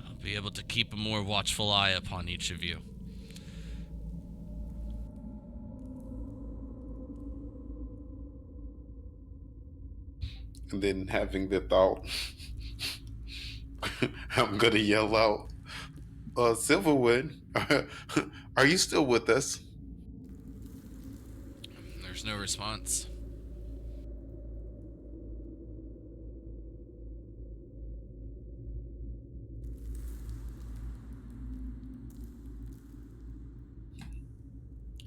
I'll be able to keep a more watchful eye upon each of you. And then having the thought, I'm gonna yell out, Silverwood, are you still with us? There's no response.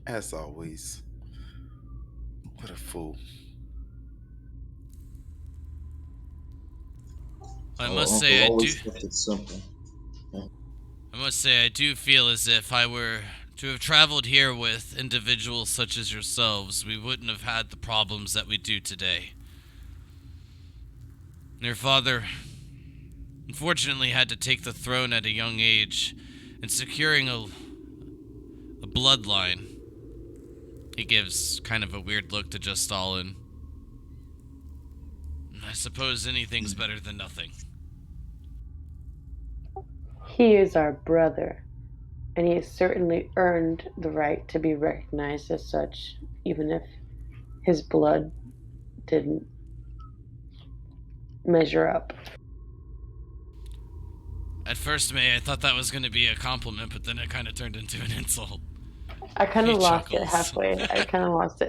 As always. What a fool. I Oh, must Uncle say, always kept it simple. I do feel as if I were to have traveled here with individuals such as yourselves, we wouldn't have had the problems that we do today. Your father, unfortunately, had to take the throne at a young age, and securing a bloodline. He gives kind of a weird look to Just Stalin. I suppose anything's better than nothing. He is our brother, and he has certainly earned the right to be recognized as such, even if his blood didn't measure up. At first, May, I thought that was going to be a compliment, but then it kind of turned into an insult. I kind He of lost it chuckles.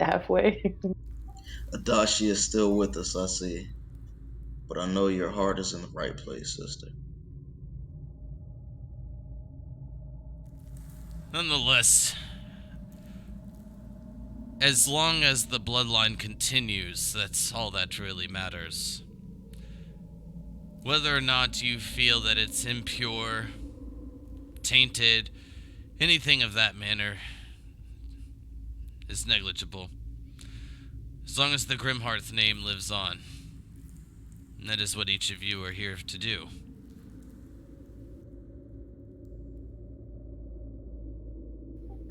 halfway. Adashi is still with us, I see. But I know your heart is in the right place, sister. Nonetheless, as long as the bloodline continues, that's all that really matters. Whether or not you feel that it's impure, tainted, anything of that manner is negligible. As long as the Grimhearth name lives on. And that is what each of you are here to do.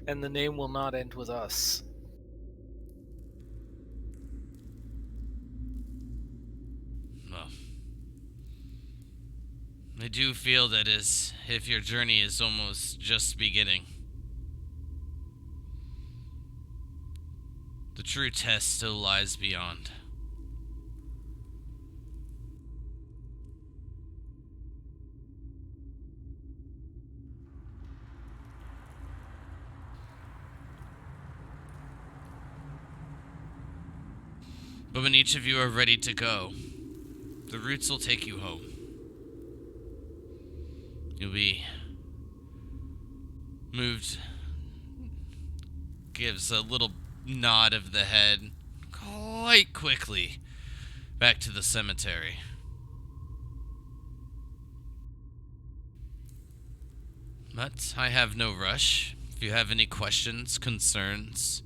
And the name will not end with us. Well, I do feel that as if your journey is almost just beginning. The true test still lies beyond. But when each of you are ready to go, the roots will take you home. You'll be moved, gives a little nod of the head, quite quickly, back to the cemetery. But I have no rush. If you have any questions, concerns,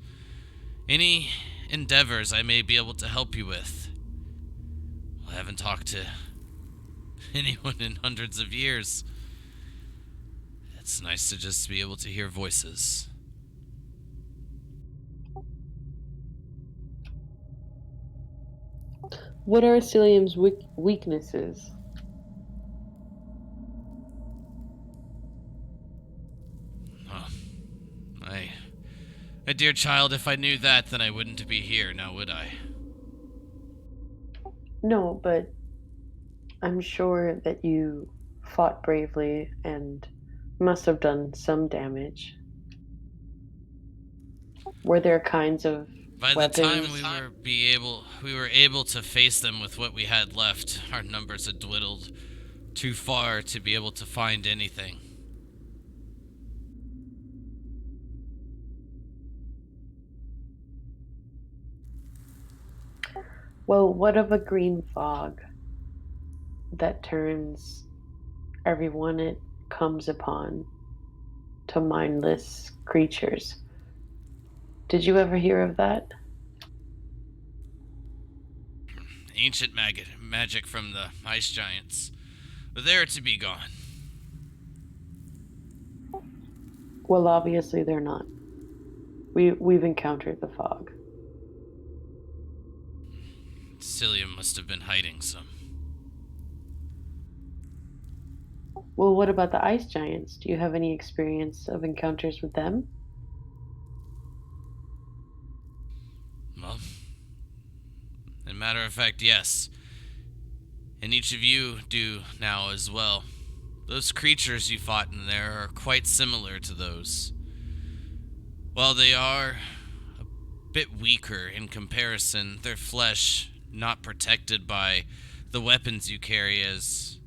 any endeavors I may be able to help you with. I haven't talked to anyone in hundreds of years. It's nice to just be able to hear voices. What are Cilium's weaknesses? Oh, my dear child, if I knew that, then I wouldn't be here, now would I? No, but I'm sure that you fought bravely and must have done some damage. Were there kinds of By the time weapons? we were able to face them with what we had left, our numbers had dwindled too far to be able to find anything. Well, what of a green fog that turns everyone it comes upon to mindless creatures? Did you ever hear of that? Ancient magic from the ice giants. But they are to be gone. Well, obviously they're not. We've encountered the fog. Cilium must have been hiding some. Well, what about the ice giants? Do you have any experience of encounters with them? Well, as a matter of fact, yes. And each of you do now as well. Those creatures you fought in there are quite similar to those. While they are a bit weaker in comparison, their flesh not protected by the weapons you carry as,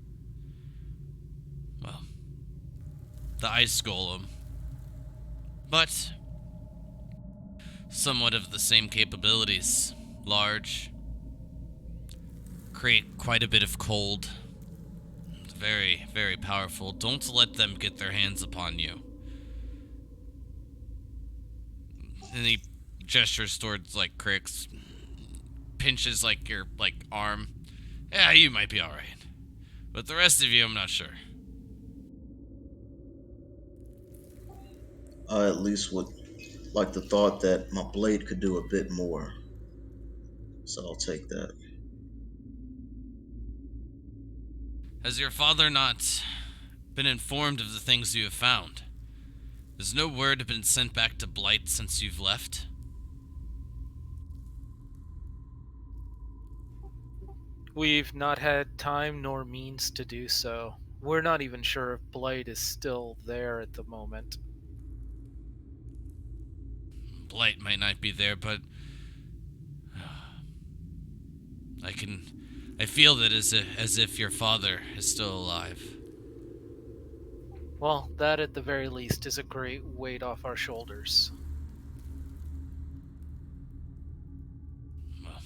well, the ice golem. But somewhat of the same capabilities. Large, create quite a bit of cold. Very, very powerful. Don't let them get their hands upon you. And he gestures towards like Crix, pinches like your arm. Yeah, you might be alright. But the rest of you, I'm not sure. I at least would like the thought that my blade could do a bit more. So I'll take that. Has your father not been informed of the things you have found? Has no word been sent back to Blight since you've left? We've not had time nor means to do so. We're not even sure if Blight is still there at the moment. Blight might not be there, but I feel that as if your father is still alive. Well, that at the very least is a great weight off our shoulders. Well,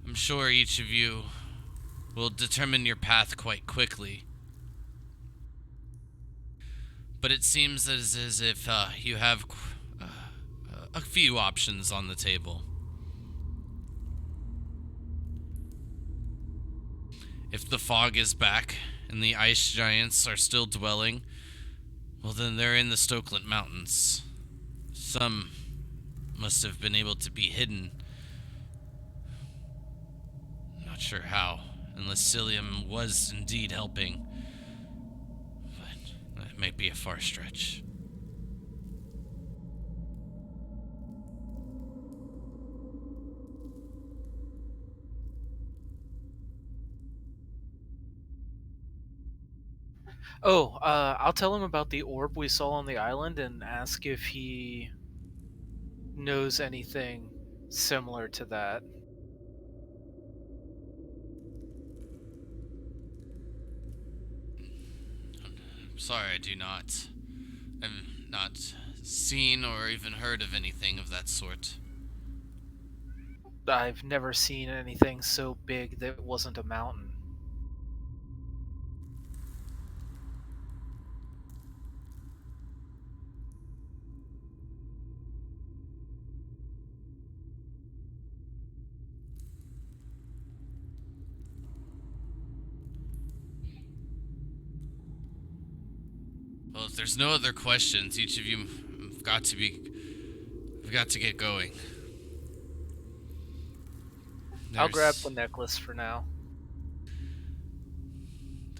I'm sure each of you will determine your path quite quickly. But it seems as if you have a few options on the table. If the fog is back and the ice giants are still dwelling, well then they're in the Stokeland Mountains. Some must have been able to be hidden. Not sure how, unless Cilium was indeed helping. But that might be a far stretch. Oh, I'll tell him about the orb we saw on the island and ask if he knows anything similar to that. I'm sorry, I do not. I've not seen or even heard of anything of that sort. I've never seen anything so big that it wasn't a mountain. Well, if there's no other questions, each of you have got to be. We've got to get going. I'll grab There's the necklace for now.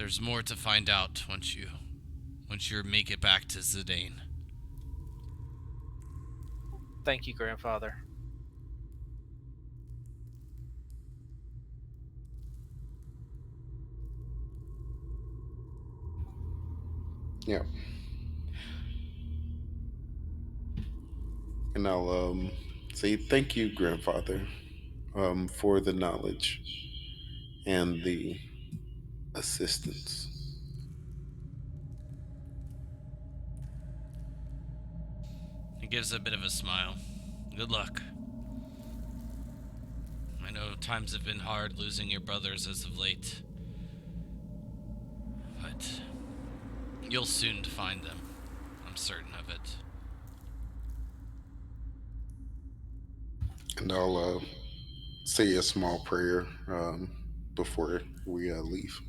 there's more to find out once you make it back to Zidane. Thank you, grandfather. Yeah. And I'll say thank you, grandfather, for the knowledge and the assistance. He gives a bit of a smile. Good luck. I know times have been hard losing your brothers as of late, but you'll soon find them. I'm certain of it. And I'll say a small prayer before we leave.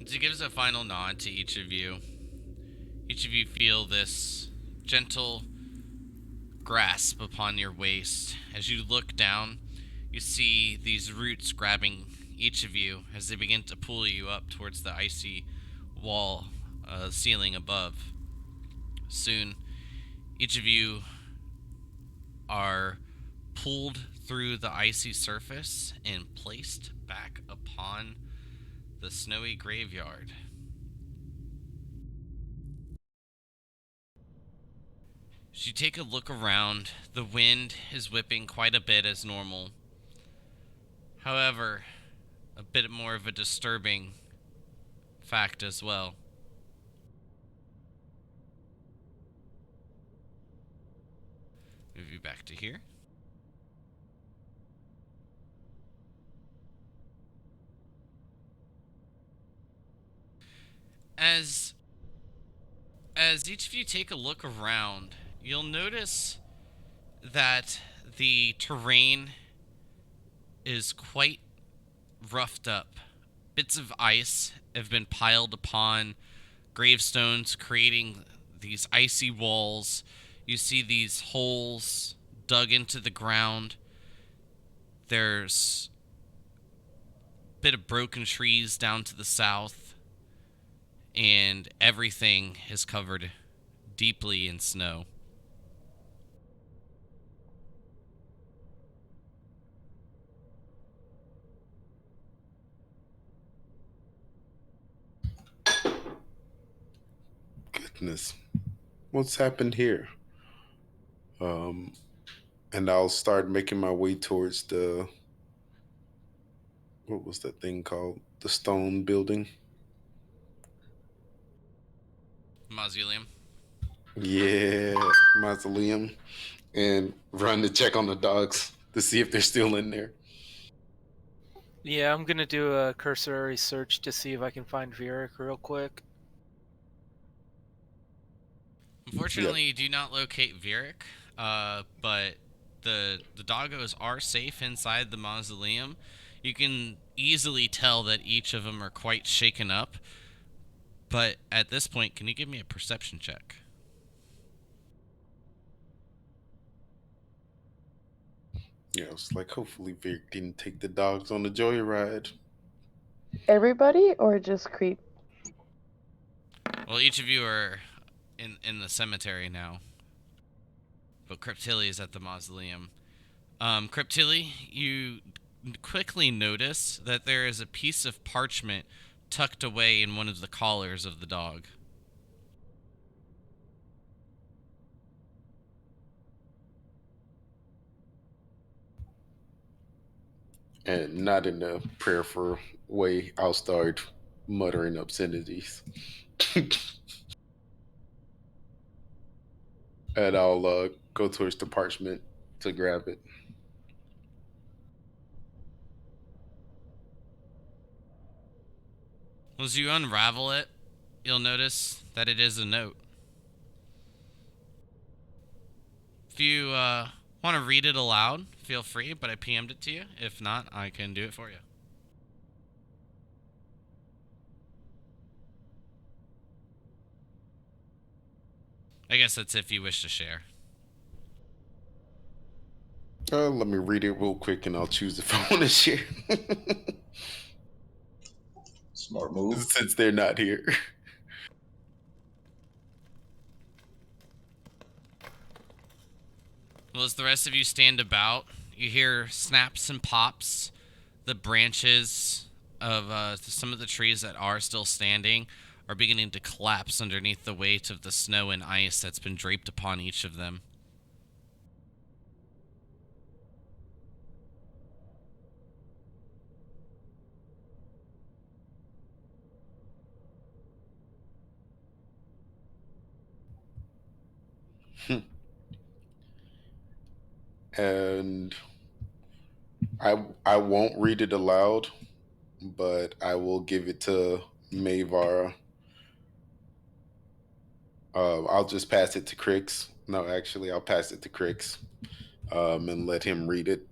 As he gives a final nod to each of you, feel this gentle grasp upon your waist. As you look down, you see these roots grabbing each of you as they begin to pull you up towards the icy wall ceiling above. Soon, each of you are pulled through the icy surface and placed back upon the snowy graveyard. As you take a look around, the wind is whipping quite a bit as normal. However, a bit more of a disturbing fact as well. Move you back to here. As each of you take a look around, you'll notice that the terrain is quite roughed up. Bits of ice have been piled upon gravestones, creating these icy walls. You see these holes dug into the ground. There's a bit of broken trees down to the south, and everything is covered deeply in snow. Goodness, what's happened here? Um, and I'll start making my way towards the what was that thing called? The stone building. Mausoleum. Yeah, mausoleum, and run to check on the dogs to see if they're still in there. Yeah, I'm gonna do a cursory search to see if I can find Vieric real quick. Yep. Unfortunately, you do not locate Vieric, but the doggos are safe inside the mausoleum. You can easily tell that each of them are quite shaken up. But at this point, can you give me a perception check? Yeah, it's like hopefully Vic didn't take the dogs on the joyride. Everybody or just Creep? Well, each of you are in the cemetery now, but Cryptilli is at the mausoleum. Cryptilli, you quickly notice that there is a piece of parchment tucked away in one of the collars of the dog. And not in a prayerful way, I'll start muttering obscenities. And I'll go towards the parchment to grab it. As you unravel it, you'll notice that it is a note. If you want to read it aloud, feel free, but I PM'd it to you. If not, I can do it for you. I guess that's if you wish to share. Let me read it real quick and I'll choose if I want to share. Smart move. Since they're not here. Well, as the rest of you stand about, you hear snaps and pops. The branches of some of the trees that are still standing are beginning to collapse underneath the weight of the snow and ice that's been draped upon each of them. And I won't read it aloud, but I will give it to Mayvara. I'll just pass it to Crix. No, actually, I'll pass it to Crix and let him read it.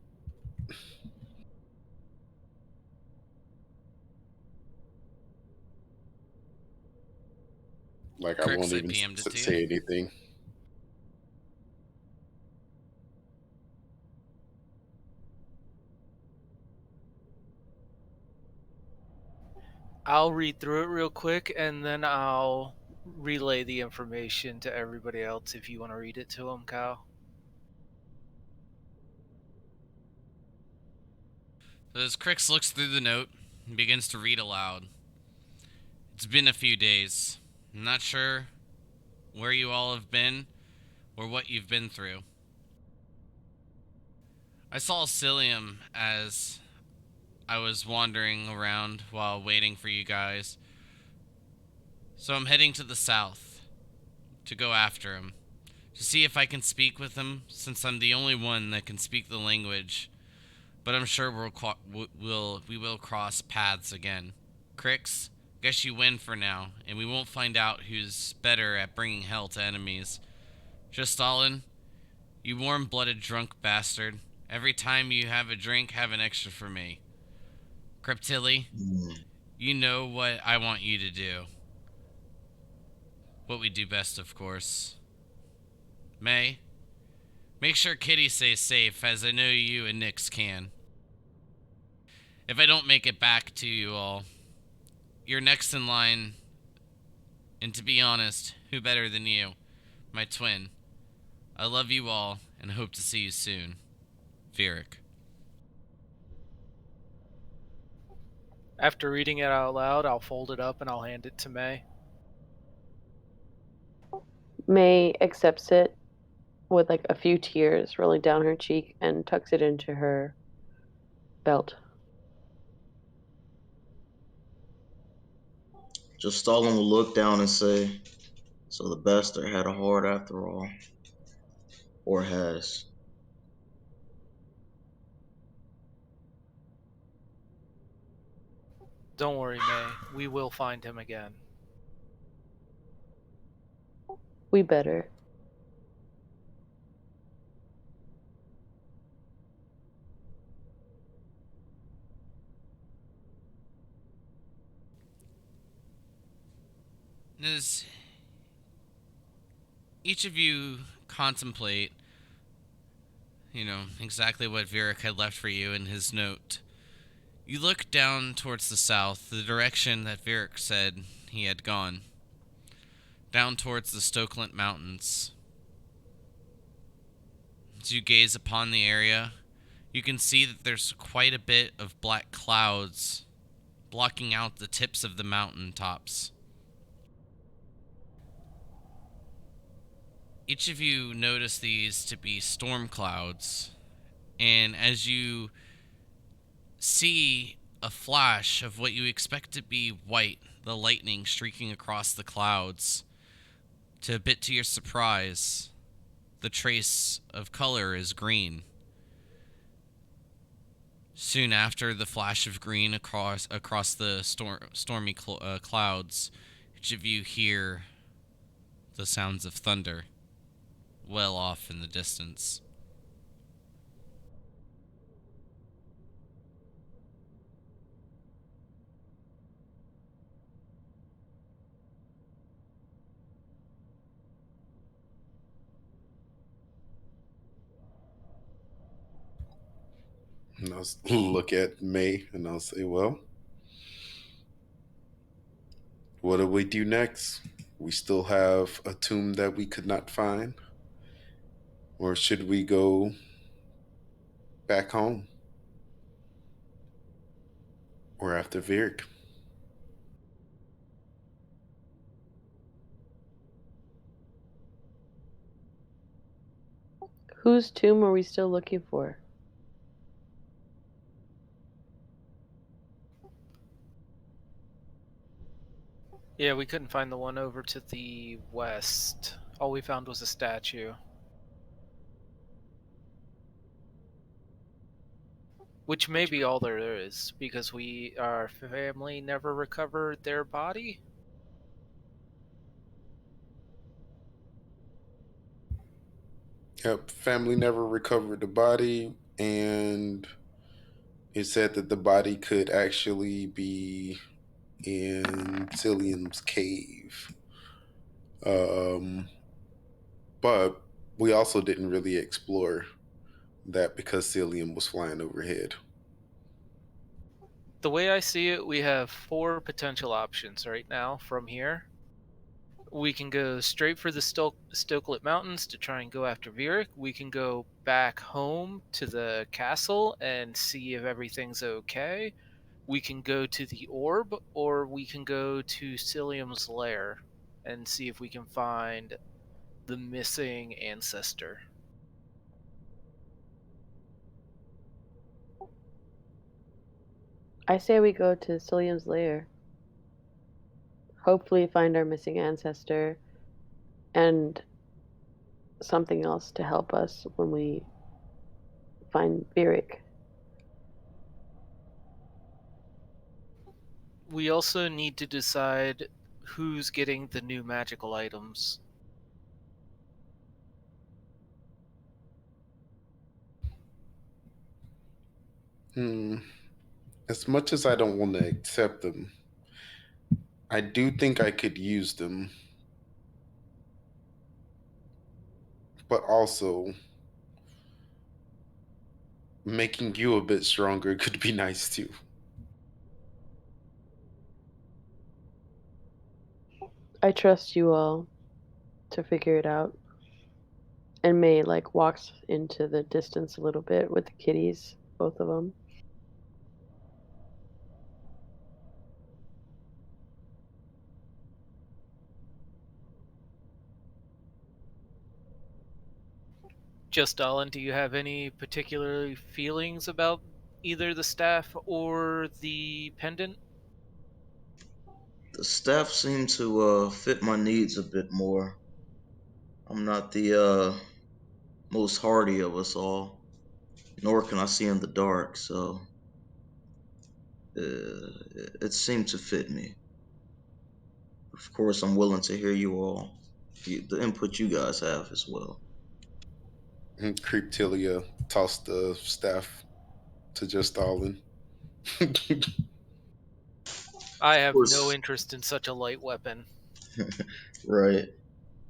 Like, I Crix, won't I even PM'd it to you. say anything. I'll read through it real quick and then I'll relay the information to everybody else if you want to read it to them, Kyle. So as Crix looks through the note and begins to read aloud, it's been a few days. I'm not sure where you all have been or what you've been through. I saw Cilium as I was wandering around while waiting for you guys. So I'm heading to the south to go after him, to see if I can speak with him, since I'm the only one that can speak the language. But I'm sure we will cross paths again. Crix, guess you win for now, and we won't find out who's better at bringing hell to enemies. Just Stalin, you warm-blooded drunk bastard. Every time you have a drink, have an extra for me. Creptilli, you know what I want you to do. What we do best, of course. May, make sure Kitty stays safe, as I know you and Nyx can. If I don't make it back to you all, you're next in line, and to be honest, who better than you, my twin? I love you all, and hope to see you soon. Vieric. After reading it out loud, I'll fold it up and I'll hand it to May. May accepts it with like a few tears rolling down her cheek and tucks it into her belt. Just Stalin will look down and say, "So the bastard had a heart after all, or has." Don't worry, May. We will find him again. We better. As each of you contemplate, exactly what Vieric had left for you in his note, you look down towards the south, the direction that Vieric said he had gone. Down towards the Stokelent Mountains. As you gaze upon the area, you can see that there's quite a bit of black clouds blocking out the tips of the mountain tops. Each of you notice these to be storm clouds, and as you see a flash of what you expect to be white, the lightning streaking across the clouds, a bit to your surprise, the trace of color is green. Soon after the flash of green across the stormy clouds, each of you hear the sounds of thunder well off in the distance. And I'll look at May and I'll say, well, what do we do next? We still have a tomb that we could not find. Or should we go back home? Or after Virik? Whose tomb are we still looking for? Yeah, we couldn't find the one over to the west. All we found was a statue. Which may be all there is, because our family never recovered their body. Yep, family never recovered the body, and it said that the body could actually be in Cillian's cave. Um, but we also didn't really explore that because Cillian was flying overhead. The way I see it, we have 4 potential options right now from here. We can go straight for the Stokelet Mountains to try and go after Virik. We can go back home to the castle and see if everything's okay. We can go to the orb, or we can go to Cilium's lair and see if we can find the missing ancestor. I say we go to Cillian's lair. Hopefully find our missing ancestor and something else to help us when we find Virik. We also need to decide who's getting the new magical items. As much as I don't want to accept them, I do think I could use them. But also, making you a bit stronger could be nice too. I trust you all to figure it out. And May walks into the distance a little bit with the kitties, both of them. Just Alan, do you have any particular feelings about either the staff or the pendant? The staff seem to fit my needs a bit more. I'm not the most hardy of us all, nor can I see in the dark, so it seemed to fit me. Of course, I'm willing to hear you all, the input you guys have as well. And Creeptilia tossed the staff to just Stalin. I Of have no course, interest in such a light weapon. right.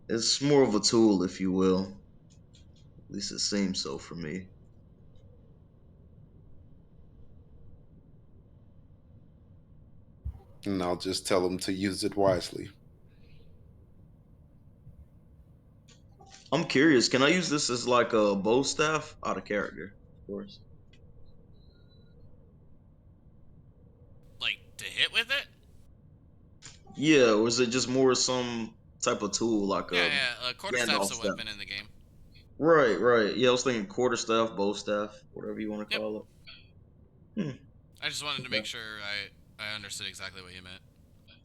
It's more of a tool, if you will. At least it seems so for me. And I'll just tell him to use it wisely. I'm curious, can I use this as like a bow staff? Out of character, of course. Like, to hit with it? Yeah, or is it just more some type of tool like Yeah, a yeah. Quarterstaff's Gandalf a staff? weapon in the game. Right, right. Yeah, I was thinking quarter staff, bow staff, whatever you want to Yep. call it. I just wanted to make Okay. sure I understood exactly what you meant.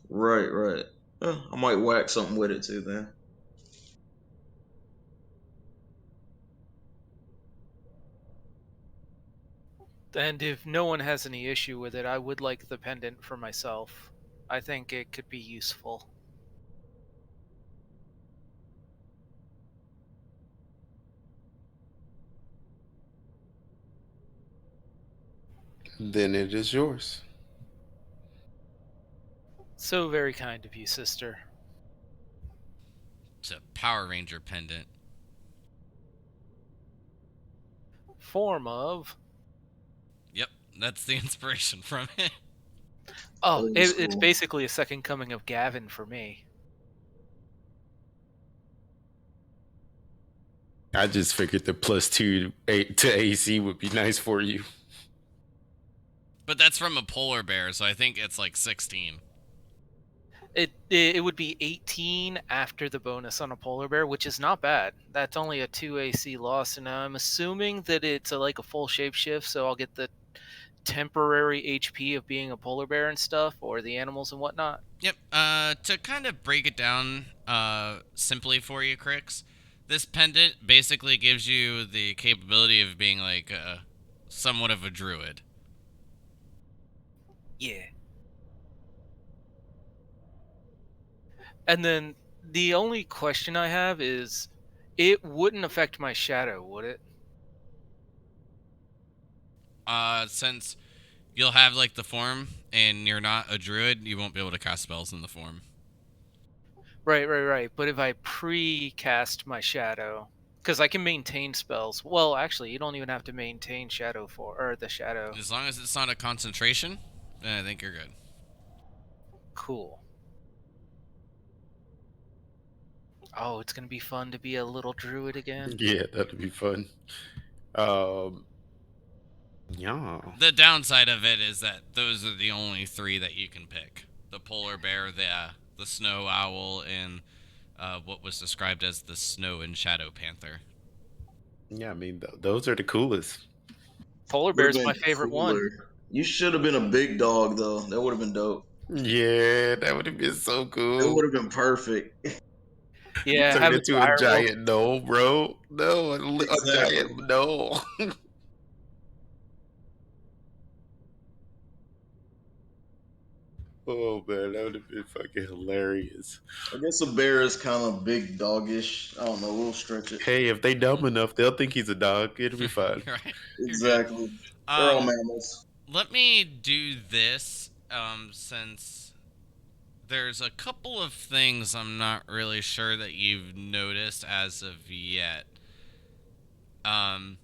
Right, right. I might whack something with it too then. And if no one has any issue with it, I would like the pendant for myself. I think it could be useful. Then it is yours. So very kind of you, sister. It's a Power Ranger pendant. Form of. That's the inspiration from it. Oh, Old it's school. basically a second coming of Gavin for me. I just figured the +2 to AC would be nice for you. But that's from a polar bear, so I think it's like 16. It would be 18 after the bonus on a polar bear, which is not bad. That's only a 2 AC loss, and I'm assuming that it's like a full shapeshift, so I'll get the temporary HP of being a polar bear and stuff, or the animals and whatnot. Yep. To kind of break it down simply for you, Crix, this pendant basically gives you the capability of being like somewhat of a druid. Yeah. And then the only question I have is, it wouldn't affect my shadow, would it? Since you'll have like the form and you're not a druid, you won't be able to cast spells in the form. Right. But if I pre-cast my shadow, because I can maintain spells. Well, actually, you don't even have to maintain shadow or the shadow. As long as it's not a concentration, then I think you're good. Cool. Oh, it's gonna be fun to be a little druid again. Yeah, that'd be fun. Yeah. The downside of it is that those are the only 3 that you can pick: the polar bear, the snow owl, and what was described as the snow and shadow panther. Yeah, I mean, those are the coolest. Polar bear Would have is my been favorite one. cooler. You should have been a big dog though. That would have been dope. Yeah, that would have been so That cool. would have been perfect. You Yeah, turned have a into a dire wolf. giant gnome, bro. No, a Exactly. giant gnome. Oh man, that would have been fucking hilarious. I guess a bear is kind of big doggish. I don't know. We'll stretch it. Hey, if they dumb enough, they'll think he's a dog. It'll be fine. Right, you're good. Exactly. They're all mammals. Let me do this since there's a couple of things I'm not really sure that you've noticed as of yet. Um,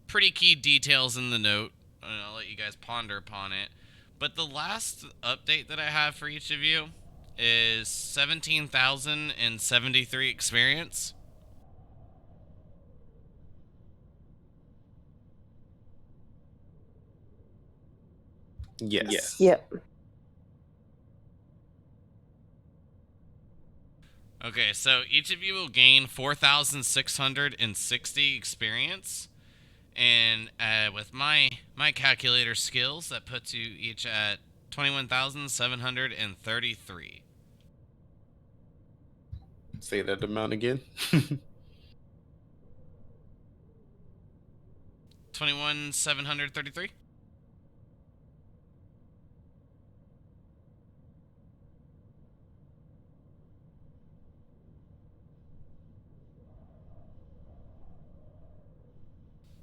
Pretty key details in the note, and I'll let you guys ponder upon it. But the last update that I have for each of you is 17,073 experience. Yes. Yep. Okay, so each of you will gain 4,660 experience, and with my calculator skills, that puts you each at 21,733. Say that amount again. 21,733.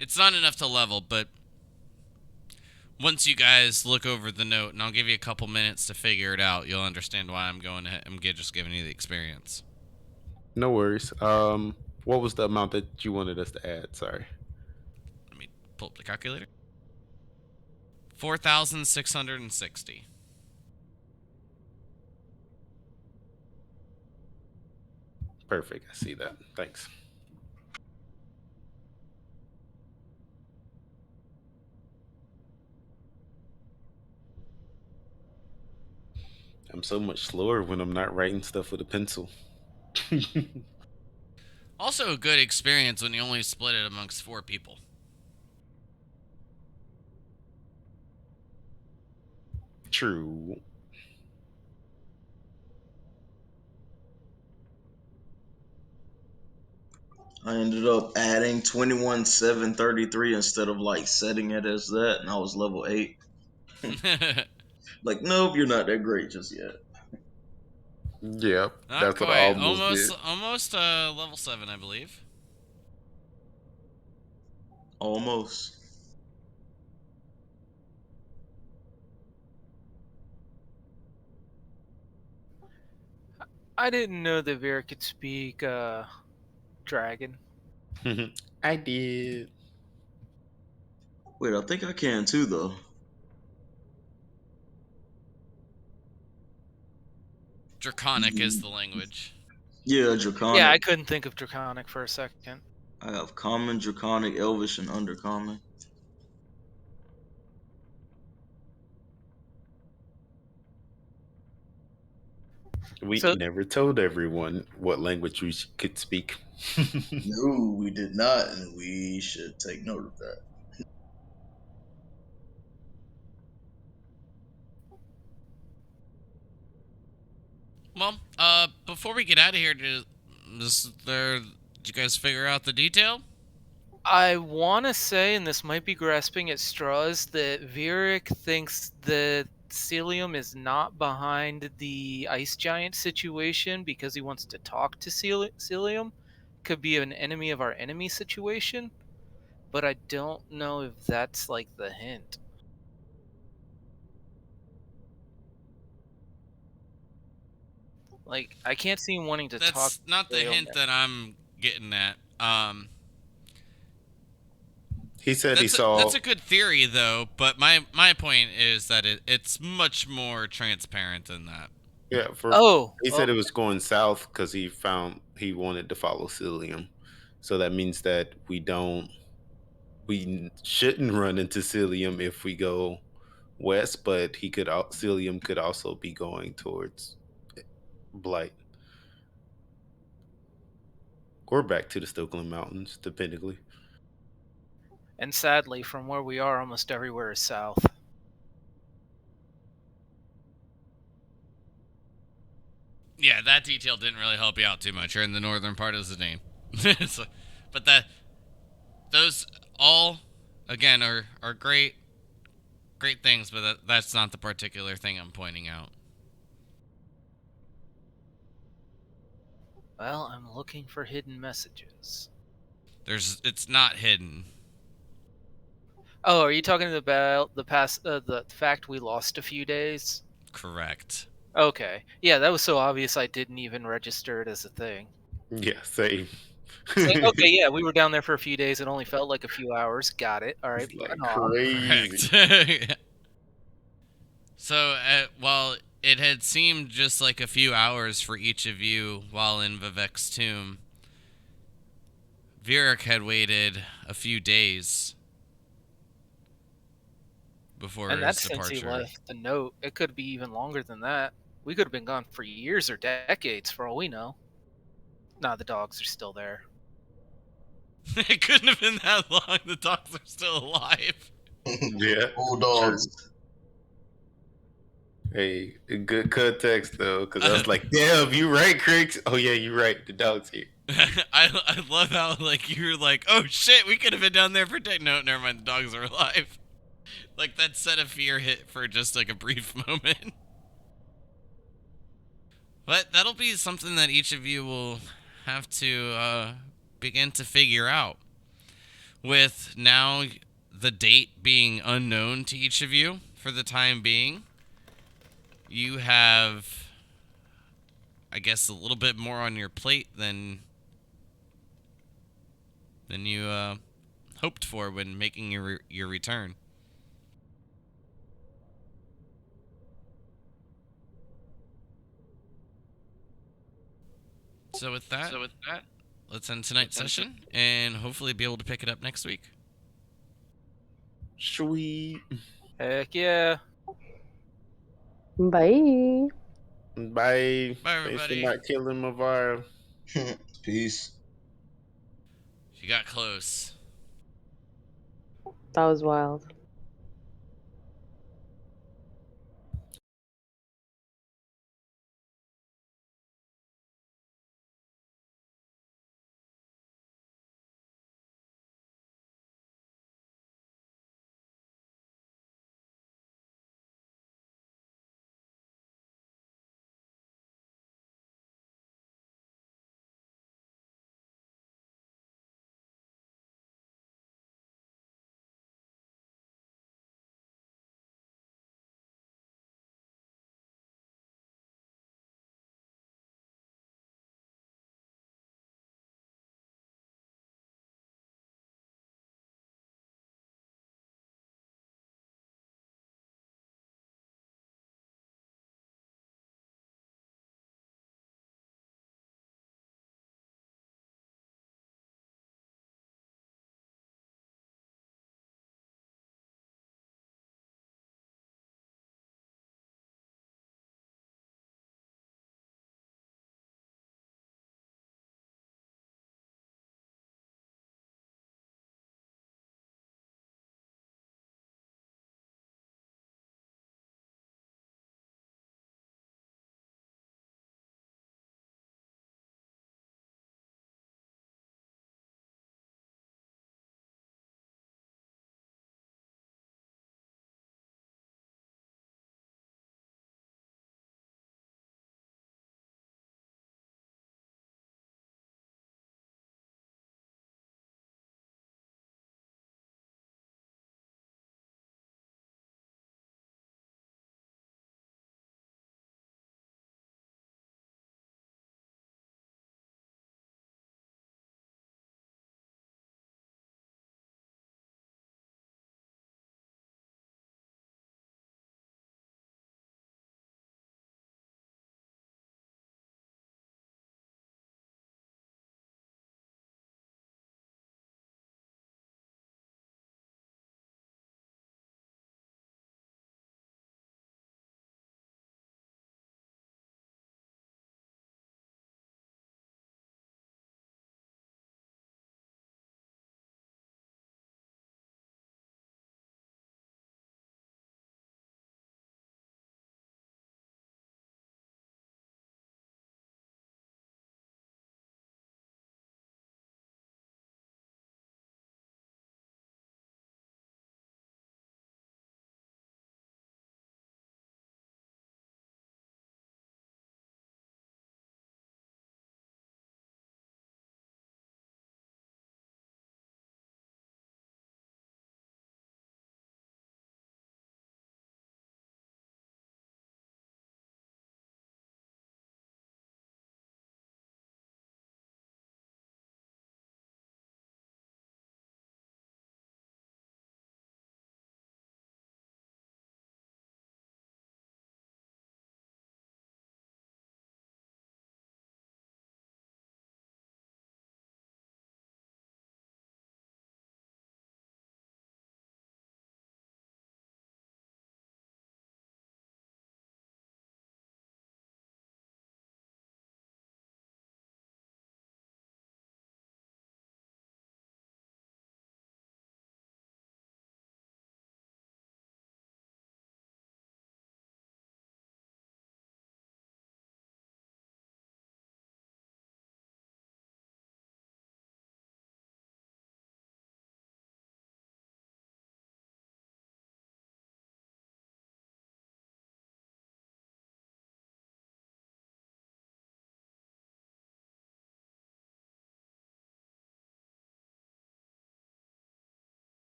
It's not enough to level, but once you guys look over the note, and I'll give you a couple minutes to figure it out, you'll understand why I'm just giving you the experience. No worries. What was the amount that you wanted us to add? Sorry. Let me pull up the calculator. 4,660. Perfect. I see that. Thanks. I'm so much slower when I'm not writing stuff with a pencil. Also a good experience when you only split it amongst 4 people. True. I ended up adding 21,733 instead of like setting it as that, and I was level 8. Like, nope, you're not that great just yet. Yep. Not That's what I quite. almost did. Almost level 7, I believe. Almost. I didn't know that Vera could speak dragon. I did. Wait, I think I can too, though. Draconic is the language. Yeah, Draconic. Yeah, I couldn't think of Draconic for a second. I have Common, Draconic, Elvish, and Undercommon. We So- never told everyone what language we could speak. No, we did not, and we should take note of that. Well, before we get out of here, did you guys figure out the detail? I want to say, and this might be grasping at straws, that Vieric thinks that Celium is not behind the ice giant situation because he wants to talk to Celium. Could be an enemy of our enemy situation, but I don't know if that's like the hint. Like, I can't see him wanting to talk. That's not the Celium. hint that I'm getting at. He said he saw. That's a good theory, though. But my point is that it's much more transparent than that. Yeah, he said it was going south because he wanted to follow Cilium. So that means that we shouldn't run into Cilium if we go west, but Cilium could also be going towards Blight. Or back to the Stokeland Mountains, dependingly. And sadly, from where we are, almost everywhere is south. Yeah, that detail didn't really help you out too much. You're in the northern part of Zidane. So, but those all, again, are great things, but that's not the particular thing I'm pointing out. Well, I'm looking for hidden messages. It's not hidden. Oh, are you talking about the fact we lost a few days? Correct. Okay. Yeah, that was so obvious I didn't even register it as a thing. Yeah, same. It's like, okay, yeah, we were down there for a few days. It only felt like a few hours. Got it. All right. It's like crazy. Correct. So, while it had seemed just like a few hours for each of you while in Vivek's tomb, Vieric had waited a few days before And his that's departure. since he left the note. It could be even longer than that. We could have been gone for years or decades, for all we know. Nah, the dogs are still there. It couldn't have been that long. The dogs are still alive. Yeah. Old dogs. Hey, good context though, because I was like, "Damn, you right, Cricks." Oh yeah, you right. The dog's here. I love how like you're like, oh shit, we could have been down there for No, never mind. The dogs are alive. Like that set of fear hit for just like a brief moment. But that'll be something that each of you will have to begin to figure out. With now the date being unknown to each of you for the time being, you have, I guess, a little bit more on your plate than you hoped for when making your return. So with that, let's end tonight's session and hopefully be able to pick it up next week. Sweet. Heck yeah. Bye. Bye. Bye, Thanks for everybody. not killing Mavara. Peace. She got close. That was wild.